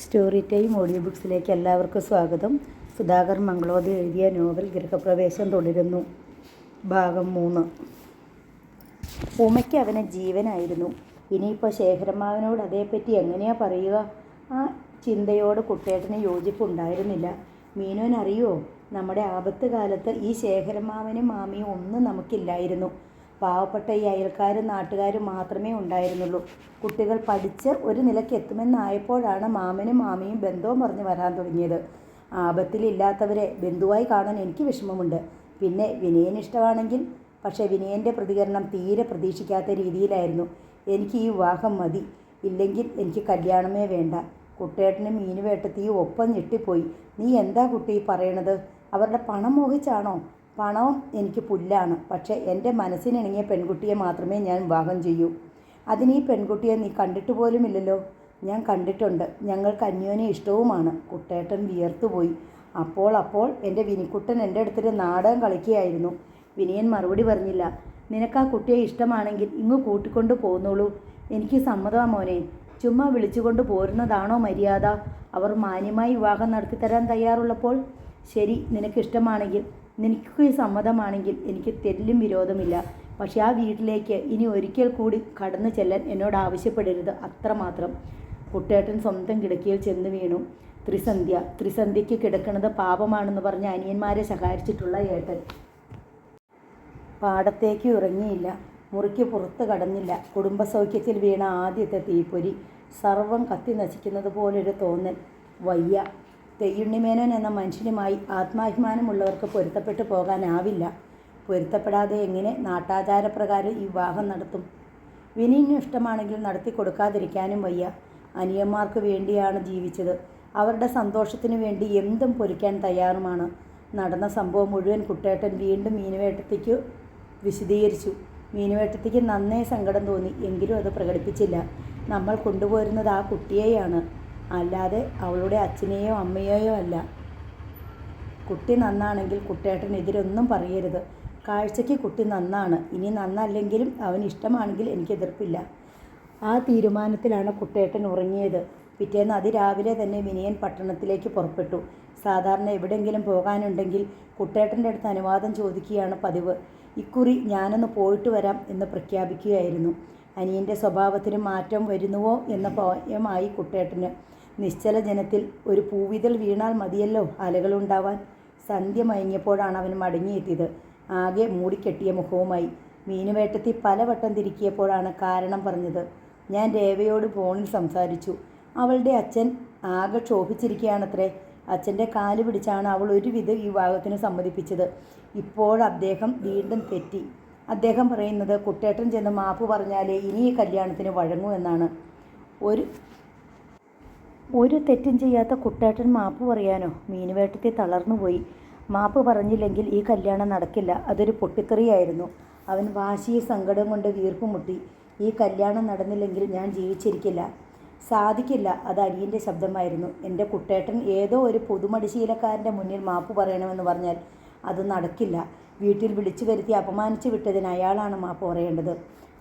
Story time audio ബുക്സിലേക്ക് എല്ലാവർക്കും സ്വാഗതം. സുധാകർ മംഗളോദി എഴുതിയ നോവൽ ഗൃഹപ്രവേശം തുടരുന്നു. ഭാഗം 3. ഉമയ്ക്ക് അവനെ ജീവനായിരുന്നു. ഇനിയിപ്പോൾ ശേഖരമ്മാവനോട് അതേപ്പറ്റി എങ്ങനെയാ പറയുക? ആ ചിന്തയോട് കുട്ടേട്ടന് യോജിപ്പുണ്ടായിരുന്നില്ല. മീനുവിനറിയോ, നമ്മുടെ ആപത്ത് കാലത്ത് ഈ ശേഖരമ്മാവനും മാമിയും ഒന്നും നമുക്കില്ലായിരുന്നു. പാവപ്പെട്ട ഈ അയൽക്കാരും നാട്ടുകാരും മാത്രമേ ഉണ്ടായിരുന്നുള്ളൂ. കുട്ടികൾ പഠിച്ച് ഒരു നിലയ്ക്ക് എത്തുമെന്നായപ്പോഴാണ് മാമനും മാമിയും ബന്ധവും പറഞ്ഞ് വരാൻ തുടങ്ങിയത്. ആപത്തിലില്ലാത്തവരെ ബന്ധുവായി കാണാൻ എനിക്ക് വിഷമമുണ്ട്. പിന്നെ വിനയൻ ഇഷ്ടമാണെങ്കിൽ. പക്ഷേ വിനയൻ്റെ പ്രതികരണം തീരെ പ്രതീക്ഷിക്കാത്ത രീതിയിലായിരുന്നു. എനിക്ക് ഈ വിവാഹം മതി, ഇല്ലെങ്കിൽ എനിക്ക് കല്യാണമേ വേണ്ട. കുട്ടേട്ടനും മീനുവേട്ടത്തിയും ഒപ്പം ഞെട്ടിപ്പോയി. നീ എന്താ കുട്ടി പറയണത്? അവരുടെ പണം മോഹിച്ചാണോ? പണവും എനിക്ക് പുല്ലാണ്. പക്ഷേ എൻ്റെ മനസ്സിനിണങ്ങിയ പെൺകുട്ടിയെ മാത്രമേ ഞാൻ വിവാഹം ചെയ്യൂ. അതിന് ഈ പെൺകുട്ടിയെ നീ കണ്ടിട്ട് പോലുമില്ലല്ലോ. ഞാൻ കണ്ടിട്ടുണ്ട്. ഞങ്ങൾക്ക് അന്യോന്യം ഇഷ്ടവുമാണ്. കുട്ടേട്ടൻ വിയർത്തുപോയി. അപ്പോൾ എൻ്റെ വിനിക്കുട്ടൻ എൻ്റെ അടുത്തൊരു നാടകം കളിക്കുകയായിരുന്നു. വിനയൻ മറുപടി പറഞ്ഞില്ല. നിനക്ക് ആ കുട്ടിയെ ഇഷ്ടമാണെങ്കിൽ ഇങ്ങ് കൂട്ടിക്കൊണ്ട് പോന്നോളൂ. എനിക്ക് സമ്മതമാ മോനെ. ചുമ്മാ വിളിച്ചുകൊണ്ട് പോരുന്നതാണോ മര്യാദ? അവർ മാന്യമായി വിവാഹം നടത്തിത്തരാൻ തയ്യാറുള്ളപ്പോൾ ശരി, നിനക്കിഷ്ടമാണെങ്കിൽ, നിനക്ക് സമ്മതമാണെങ്കിൽ എനിക്ക് തെല്ലും വിരോധമില്ല. പക്ഷെ ആ വീട്ടിലേക്ക് ഇനി ഒരിക്കൽ കൂടി കടന്നു ചെല്ലാൻ എന്നോട് ആവശ്യപ്പെടരുത്, അത്രമാത്രം. കുട്ടേട്ടൻ സ്വന്തം കിടക്കയിൽ ചെന്ന് വീണു. ത്രിസന്ധ്യയ്ക്ക് കിടക്കുന്നത് പാപമാണെന്ന് പറഞ്ഞ് അനിയന്മാരെ ശകാരിച്ചിട്ടുള്ള ഏട്ടൻ പാടത്തേക്ക് ഇറങ്ങിയില്ല. മുറിക്ക് പുറത്ത് കടന്നില്ല. കുടുംബസൗഖ്യത്തിൽ വീണ ആദ്യത്തെ തീപ്പൊരി. സർവം കത്തി നശിക്കുന്നത് പോലൊരു തോന്നൽ. വയ്യ. തെയ്യുണ്ണിമേനോൻ എന്ന മനുഷ്യനുമായി ആത്മാഭിമാനമുള്ളവർക്ക് പൊരുത്തപ്പെട്ടു പോകാനാവില്ല. പൊരുത്തപ്പെടാതെ എങ്ങനെ നാട്ടാചാരപ്രകാരം ഈ വിവാഹം നടത്തും? വിനീന് ഇഷ്ടമാണെങ്കിൽ നടത്തി കൊടുക്കാതിരിക്കാനും വയ്യ. അനിയന്മാർക്ക് വേണ്ടിയാണ് ജീവിച്ചത്. അവരുടെ സന്തോഷത്തിനു വേണ്ടി എന്തും പൊരിക്കാൻ തയ്യാറുമാണ്. നടന്ന സംഭവം മുഴുവൻ കുട്ടേട്ടൻ വീണ്ടും മീനുവേട്ടത്തിക്ക് വിശദീകരിച്ചു. മീനുവേട്ടത്തിക്ക് നന്നേ സങ്കടം തോന്നി. എങ്കിലും അത് പ്രകടിപ്പിച്ചില്ല. നമ്മൾ കൊണ്ടുപോരുന്നത് ആ കുട്ടിയെയാണ്, അല്ലാതെ അവളുടെ അച്ഛനെയോ അമ്മയെയോ അല്ല. കുട്ടി നന്നാണെങ്കിൽ കുട്ടേട്ടനെതിരൊന്നും പറയരുത്. കാഴ്ചയ്ക്ക് കുട്ടി നന്നാണ്. ഇനി നന്നല്ലെങ്കിലും അവന് ഇഷ്ടമാണെങ്കിൽ എനിക്ക് എതിർപ്പില്ല. ആ തീരുമാനത്തിലാണ് കുട്ടേട്ടൻ ഉറങ്ങിയത്. പിറ്റേന്ന് അതിരാവിലെ തന്നെ വിനയൻ പട്ടണത്തിലേക്ക് പുറപ്പെട്ടു. സാധാരണ എവിടെയെങ്കിലും പോകാനുണ്ടെങ്കിൽ കുട്ടേട്ടൻ്റെ അടുത്ത് അനുവാദം ചോദിക്കുകയാണ് പതിവ്. ഇക്കുറി ഞാനൊന്ന് പോയിട്ട് വരാം എന്ന് പ്രഖ്യാപിക്കുകയായിരുന്നു. അനിയൻ്റെ സ്വഭാവത്തിന് മാറ്റം വരുന്നുവോ എന്ന ഭയമായി കുട്ടേട്ടന്. നിശ്ചല ജനത്തിൽ ഒരു പൂവിതൾ വീണാൽ മതിയല്ലോ അലകളുണ്ടാവാൻ. സന്ധ്യ മയങ്ങിയപ്പോഴാണ് അവൻ മടങ്ങിയെത്തിയത്, ആകെ മൂടിക്കെട്ടിയ മുഖവുമായി. മീനുവേട്ടത്തി പലവട്ടം തിരിക്കിയപ്പോഴാണ് കാരണം പറഞ്ഞത്. ഞാൻ രേവയോട് ഫോണിൽ സംസാരിച്ചു. അവളുടെ അച്ഛൻ ആകെ ക്ഷോഭിച്ചിരിക്കുകയാണത്രേ. അച്ഛൻ്റെ കാല് പിടിച്ചാണ് അവൾ ഒരുവിധം ഈ വിവാഹത്തിന് സമ്മതിപ്പിച്ചത്. ഇപ്പോൾ അദ്ദേഹം വീണ്ടും തെറ്റി. അദ്ദേഹം പറയുന്നത് കുട്ടേട്ടൻ ചെന്ന് മാപ്പ് പറഞ്ഞാലേ ഇനി ഈ കല്യാണത്തിന് വഴങ്ങൂ എന്നാണ്. ഒരു തെറ്റും ചെയ്യാത്ത കുട്ടേട്ടൻ മാപ്പ് പറയാനോ? മീനുവേട്ടത്തി തളർന്നുപോയി. മാപ്പ് പറഞ്ഞില്ലെങ്കിൽ ഈ കല്യാണം നടക്കില്ല. അതൊരു പൊട്ടിത്തെറിയായിരുന്നു. അവൻ വാശിയും സങ്കടം കൊണ്ട് വീർപ്പുമുട്ടി. ഈ കല്യാണം നടന്നില്ലെങ്കിൽ ഞാൻ ജീവിച്ചിരിക്കില്ല. സാധിക്കില്ല. അത് അനിയൻ്റെ ശബ്ദമായിരുന്നു. എൻ്റെ കുട്ടേട്ടൻ ഏതോ ഒരു പൊതുമടിശീലക്കാരൻ്റെ മുന്നിൽ മാപ്പ് പറയണമെന്ന് പറഞ്ഞാൽ അത് നടക്കില്ല. വീട്ടിൽ വിളിച്ചു വരുത്തി അപമാനിച്ചു വിട്ടതിന് അയാളാണ് മാപ്പ് പറയേണ്ടത്.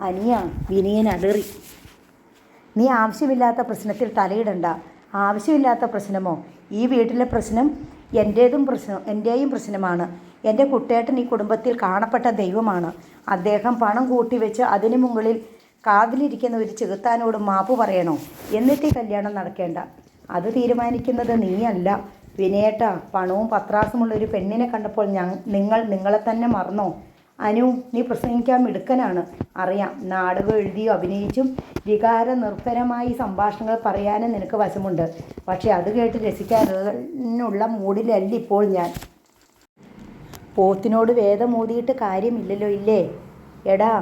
അനിയ, വിനയൻ അലറി. നീ ആവശ്യമില്ലാത്ത പ്രശ്നത്തിൽ തലയിടണ്ട. ആവശ്യമില്ലാത്ത പ്രശ്നമോ? ഈ വീട്ടിലെ പ്രശ്നം എൻ്റെയും പ്രശ്നമാണ്. എൻ്റെ കുട്ടേട്ടൻ ഈ കുടുംബത്തിൽ കാണപ്പെട്ട ദൈവമാണ്. അദ്ദേഹം പണം കൂട്ടിവെച്ച് അതിനു മുകളിൽ കാതിലിരിക്കുന്ന ഒരു ചെകുത്താനോട് മാപ്പ് പറയണോ? എന്നിട്ട് കല്യാണം നടക്കേണ്ട. അത് തീരുമാനിക്കുന്നത് നീയല്ല വിനയേട്ട. പണവും പത്രാസുമുള്ള ഒരു പെണ്ണിനെ കണ്ടപ്പോൾ നിങ്ങളെ തന്നെ മറന്നോ? അനു, നീ പ്രസംഗിക്കാൻ മിടുക്കനാണ്, അറിയാം. നാടകം എഴുതിയോ അഭിനയിച്ചും വികാരനിർഭരമായി സംഭാഷണങ്ങൾ പറയാനും നിനക്ക് വശമുണ്ട്. പക്ഷെ അത് കേട്ട് രസിക്കാനുള്ള മൂഡിലല്ല ഇപ്പോൾ ഞാൻ. പോത്തിനോട് വേദമോതിയിട്ട് കാര്യമില്ലല്ലോ, ഇല്ലേ? എടാ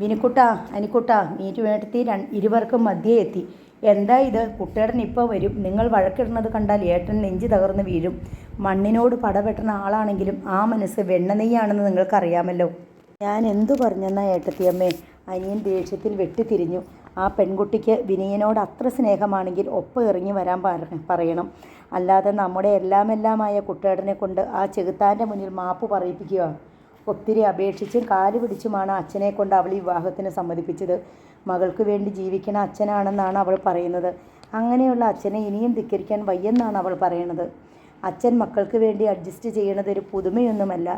വിനിക്കുട്ടാ, അനിക്കുട്ടാ, മീനുവേട്ടത്തി ഇരുവർക്കും മധ്യേ എത്തി. എന്താ ഇത്? കുട്ടേട്ടൻ ഇപ്പോൾ വരും. നിങ്ങൾ വഴക്കിടുന്നത് കണ്ടാൽ ഏട്ടൻ നെഞ്ച് തകർന്ന് വീഴും. മണ്ണിനോട് പടവെട്ടുന്ന ആളാണെങ്കിലും ആ മനസ്സ് വെണ്ണനെയ്യാണെന്ന് നിങ്ങൾക്കറിയാമല്ലോ. ഞാൻ എന്തു പറഞ്ഞെന്നാ ഏട്ടത്തിയമ്മേ? അനിയൻ ദേഷ്യത്തിൽ വെട്ടിത്തിരിഞ്ഞു. ആ പെൺകുട്ടിക്ക് വിനയനോട് അത്ര സ്നേഹമാണെങ്കിൽ ഒപ്പം ഇറങ്ങി വരാൻ പറയണം. അല്ലാതെ നമ്മുടെ എല്ലാമായ കുട്ടേട്ടനെ കൊണ്ട് ആ ചെകുത്താൻ്റെ മുന്നിൽ മാപ്പ് പറയിപ്പിക്കുക. ഒത്തിരി അപേക്ഷിച്ചും കാല് പിടിച്ചുമാണ് അച്ഛനെ കൊണ്ട് അവൾ വിവാഹത്തിന് സമ്മതിപ്പിച്ചത്. മകൾക്ക് വേണ്ടി ജീവിക്കണ അച്ഛനാണെന്നാണ് അവൾ പറയുന്നത്. അങ്ങനെയുള്ള അച്ഛനെ ഇനിയും ധിക്കരിക്കാൻ വയ്യെന്നാണ് അവൾ പറയണത്. അച്ഛൻ മക്കൾക്ക് വേണ്ടി അഡ്ജസ്റ്റ് ചെയ്യണത് ഒരു പുതുമയൊന്നുമല്ല.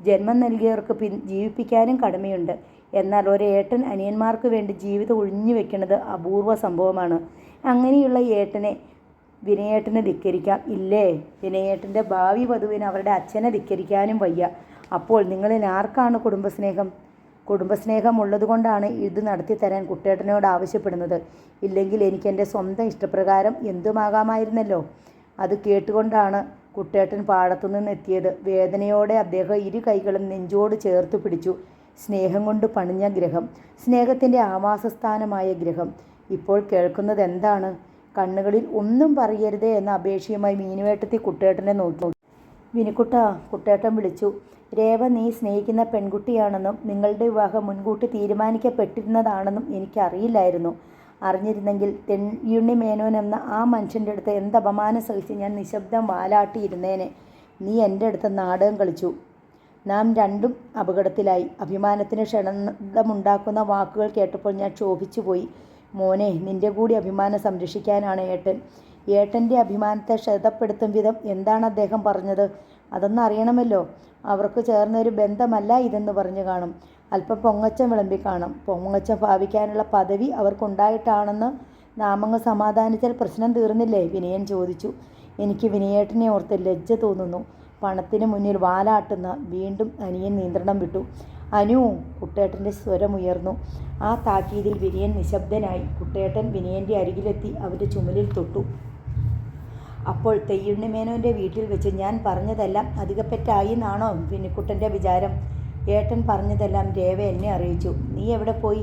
ജന്മം നൽകിയവർക്ക് ജീവിപ്പിക്കാനും കടമയുണ്ട്. എന്നാൽ ഒരേട്ടൻ അനിയന്മാർക്ക് വേണ്ടി ജീവിതം ഒഴിഞ്ഞു വെക്കുന്നത് അപൂർവ സംഭവമാണ്. അങ്ങനെയുള്ള ഏട്ടനെ വിനയേട്ടനെ ധിക്കരിക്കാം ഇല്ലേ? വിനയേട്ടൻ്റെ ഭാവി വധുവിന് അവരുടെ അച്ഛനെ ധിക്കരിക്കാനും വയ്യ. അപ്പോൾ നിങ്ങളിൽ ആർക്കാണ് കുടുംബസ്നേഹം? കുടുംബസ്നേഹം ഉള്ളതുകൊണ്ടാണ് ഇത് നടത്തി തരാൻ കുട്ടേട്ടനോട് ആവശ്യപ്പെടുന്നത്. ഇല്ലെങ്കിൽ എനിക്ക് എൻ്റെ സ്വന്തം ഇഷ്ടപ്രകാരം എന്തുമാകാമായിരുന്നല്ലോ. അത് കേട്ടുകൊണ്ടാണ് കുട്ടേട്ടൻ പാടത്തുനിന്ന് എത്തിയത്. വേദനയോടെ അദ്ദേഹം ഇരു കൈകളും നെഞ്ചോട് ചേർത്ത് പിടിച്ചു. സ്നേഹം കൊണ്ട് പണിഞ്ഞ ഗ്രഹം, സ്നേഹത്തിൻ്റെ ആവാസസ്ഥാനമായ ഗ്രഹം. ഇപ്പോൾ കേൾക്കുന്നത് എന്താണ്? കണ്ണുകളിൽ ഒന്നും പറയരുതേ എന്ന അപേക്ഷയുമായി മീനുവേട്ടത്തി കുട്ടേട്ടനെ നോക്കി. വിനുക്കുട്ടാ, കുട്ടേട്ടൻ വിളിച്ചു. രേവ നീ സ്നേഹിക്കുന്ന പെൺകുട്ടിയാണെന്നും നിങ്ങളുടെ വിവാഹം മുൻകൂട്ടി തീരുമാനിക്കപ്പെട്ടിരുന്നതാണെന്നും എനിക്കറിയില്ലായിരുന്നു. അറിഞ്ഞിരുന്നെങ്കിൽ തെയ്യുണ്ണി മേനോൻ എന്ന ആ മനുഷ്യൻ്റെ അടുത്ത് എന്ത് അപമാനം സഹിച്ച് ഞാൻ നിശബ്ദം വാലാട്ടിയിരുന്നേനെ. നീ എൻ്റെ അടുത്ത് നാടകം കളിച്ചു. നാം രണ്ടും അപകടത്തിലായി. അഭിമാനത്തിന് ക്ഷണമുണ്ടാക്കുന്ന വാക്കുകൾ കേട്ടപ്പോൾ ഞാൻ ക്ഷോഭിച്ചുപോയി. മോനെ, നിന്റെ കൂടി അഭിമാനം സംരക്ഷിക്കാനാണ് ഏട്ടൻ. ഏട്ടൻ്റെ അഭിമാനത്തെ ക്ഷതപ്പെടുത്തും വിധം എന്താണ് അദ്ദേഹം പറഞ്ഞത്? അതൊന്നും അറിയണമല്ലോ. അവർക്ക് ചേർന്നൊരു ബന്ധമല്ല ഇതെന്ന് പറഞ്ഞു കാണും. അല്പം പൊങ്ങച്ചം വിളമ്പി കാണും. പൊങ്ങച്ചം ഭാവിക്കാനുള്ള പദവി അവർക്കുണ്ടായിട്ടാണെന്ന് നാമങ്ങ് സമാധാനിച്ചാൽ പ്രശ്നം തീർന്നില്ലേ? വിനയൻ ചോദിച്ചു. എനിക്ക് വിനയേട്ടനെ ഓർത്ത് ലജ്ജ തോന്നുന്നു. പണത്തിന് മുന്നിൽ വാലാട്ടുന്ന വീണ്ടും അനിയൻ നിയന്ത്രണം വിട്ടു. അനു, കുട്ടേട്ടൻ്റെ സ്വരമുയർന്നു. ആ താക്കീതിൽ വിനയൻ നിശബ്ദനായി. കുട്ടേട്ടൻ വിനയൻ്റെ അരികിലെത്തി അവൻ്റെ ചുമലിൽ തൊട്ടു. അപ്പോൾ തെയ്യുണ്ണി മേനോൻ്റെ വീട്ടിൽ വെച്ച് ഞാൻ പറഞ്ഞതെല്ലാം അധികപ്പറ്റായി എന്നാണോ വിനുക്കുട്ടൻ്റെ വിചാരം? ഏട്ടൻ പറഞ്ഞതെല്ലാം രേവ എന്നെ അറിയിച്ചു. നീ എവിടെ പോയി?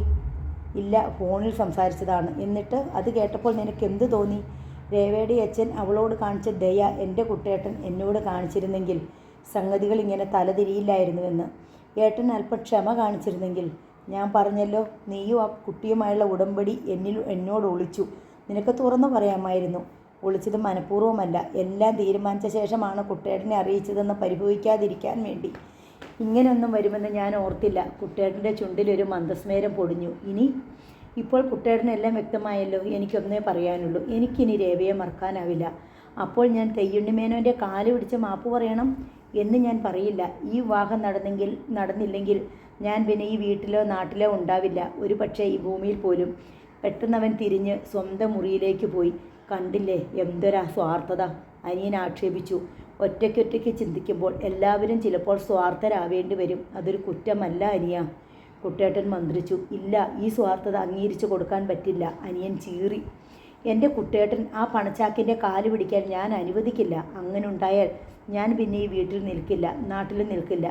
ഇല്ല, ഫോണിൽ സംസാരിച്ചതാണ്. എന്നിട്ട് അത് കേട്ടപ്പോൾ നിനക്ക് എന്ത് തോന്നി? രേവയുടെ അച്ഛൻ അവളോട് കാണിച്ച ദയ എൻ്റെ കുട്ടേട്ടൻ എന്നോട് കാണിച്ചിരുന്നെങ്കിൽ സംഗതികൾ ഇങ്ങനെ തലതിരിയില്ലായിരുന്നുവെന്ന്. ഏട്ടൻ അല്പം ക്ഷമ കാണിച്ചിരുന്നെങ്കിൽ. ഞാൻ പറഞ്ഞല്ലോ, നീയും ആ കുട്ടിയുമായുള്ള ഉടമ്പടി എന്നോട് ഒളിച്ചു. നിനക്ക് തുറന്നു പറയാമായിരുന്നു. ഒളിച്ചത് മനഃപൂർവ്വമല്ല. എല്ലാം തീരുമാനിച്ച ശേഷമാണ് കുട്ടേട്ടനെ അറിയിച്ചതെന്ന് പരിഭവിക്കാതിരിക്കാൻ വേണ്ടി. ഇങ്ങനെയൊന്നും വരുമെന്ന് ഞാൻ ഓർത്തില്ല. കുട്ടേട്ടൻ്റെ ചുണ്ടിലൊരു മന്ദസ്മേരം പൊടിഞ്ഞു. ഇപ്പോൾ കുട്ടേട്ടനെല്ലാം വ്യക്തമായല്ലോ. എനിക്കൊന്നേ പറയാനുള്ളൂ. എനിക്കിനി രേവയെ മറക്കാനാവില്ല. അപ്പോൾ ഞാൻ തെയ്യുണ്ണി മേനോൻ്റെ കാല് പിടിച്ച് മാപ്പ് പറയണം എന്ന് ഞാൻ പറയില്ല. ഈ വിവാഹം നടന്നില്ലെങ്കിൽ ഞാൻ പിന്നെ ഈ വീട്ടിലോ നാട്ടിലോ ഉണ്ടാവില്ല. ഒരു പക്ഷേ ഈ ഭൂമിയിൽ പോലും. പെട്ടെന്നവൻ തിരിഞ്ഞ് സ്വന്തം മുറിയിലേക്ക് പോയി. കണ്ടില്ലേ എന്തൊരാ സ്വാർത്ഥത, അനിയൻ ആക്ഷേപിച്ചു. ഒറ്റയ്ക്കൊറ്റയ്ക്ക് ചിന്തിക്കുമ്പോൾ എല്ലാവരും ചിലപ്പോൾ സ്വാർത്ഥരാവേണ്ടി വരും. അതൊരു കുറ്റമല്ല അനിയ. കുട്ടേട്ടൻ മന്ത്രിച്ചു. ഇല്ല, ഈ സ്വാർത്ഥത അംഗീകരിച്ചു കൊടുക്കാൻ പറ്റില്ല. അനിയൻ ചീറി. എൻ്റെ കുട്ടേട്ടൻ ആ പണച്ചാക്കിൻ്റെ കാല് പിടിക്കാൻ ഞാൻ അനുവദിക്കില്ല. അങ്ങനെ ഉണ്ടായാൽ ഞാൻ പിന്നെ ഈ വീട്ടിൽ നിൽക്കില്ല, നാട്ടിലും നിൽക്കില്ല,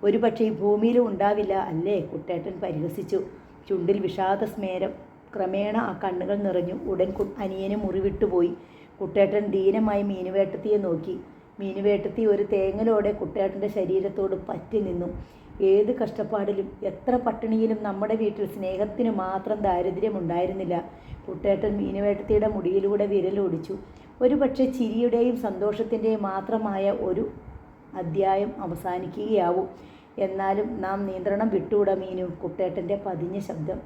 ഒരു പക്ഷേ ഈ ഭൂമിയിലും ഉണ്ടാവില്ല അല്ലേ? കുട്ടേട്ടൻ പരിഹസിച്ചു. ചുണ്ടിൽ വിഷാദസ്മേരം. ക്രമേണ ആ കണ്ണുകൾ നിറഞ്ഞു. ഉടൻ അനിയന് മുറിവിട്ടുപോയി. കുട്ടേട്ടൻ ദീനമായി മീനുവേട്ടത്തിയെ നോക്കി. മീനുവേട്ടത്തി ഒരു തേങ്ങലോടെ കുട്ടേട്ടൻ്റെ ശരീരത്തോട് പറ്റി നിന്നു. ഏത് കഷ്ടപ്പാടിലും എത്ര പട്ടിണിയിലും നമ്മുടെ വീട്ടിൽ സ്നേഹത്തിന് മാത്രം ദാരിദ്ര്യമുണ്ടായിരുന്നില്ല. കുട്ടേട്ടൻ മീനുവേട്ടത്തിയുടെ മുടിയിലൂടെ വിരലൊടിച്ചു. ഒരു പക്ഷേ ചിരിയുടെയും സന്തോഷത്തിൻ്റെയും മാത്രമായ ഒരു അധ്യായം അവസാനിക്കുകയാവും. എന്നാലും നാം നിയന്ത്രണം വിട്ടുകൂടാ മീനു. കുട്ടേട്ടൻ്റെ പതിഞ്ഞ ശബ്ദം.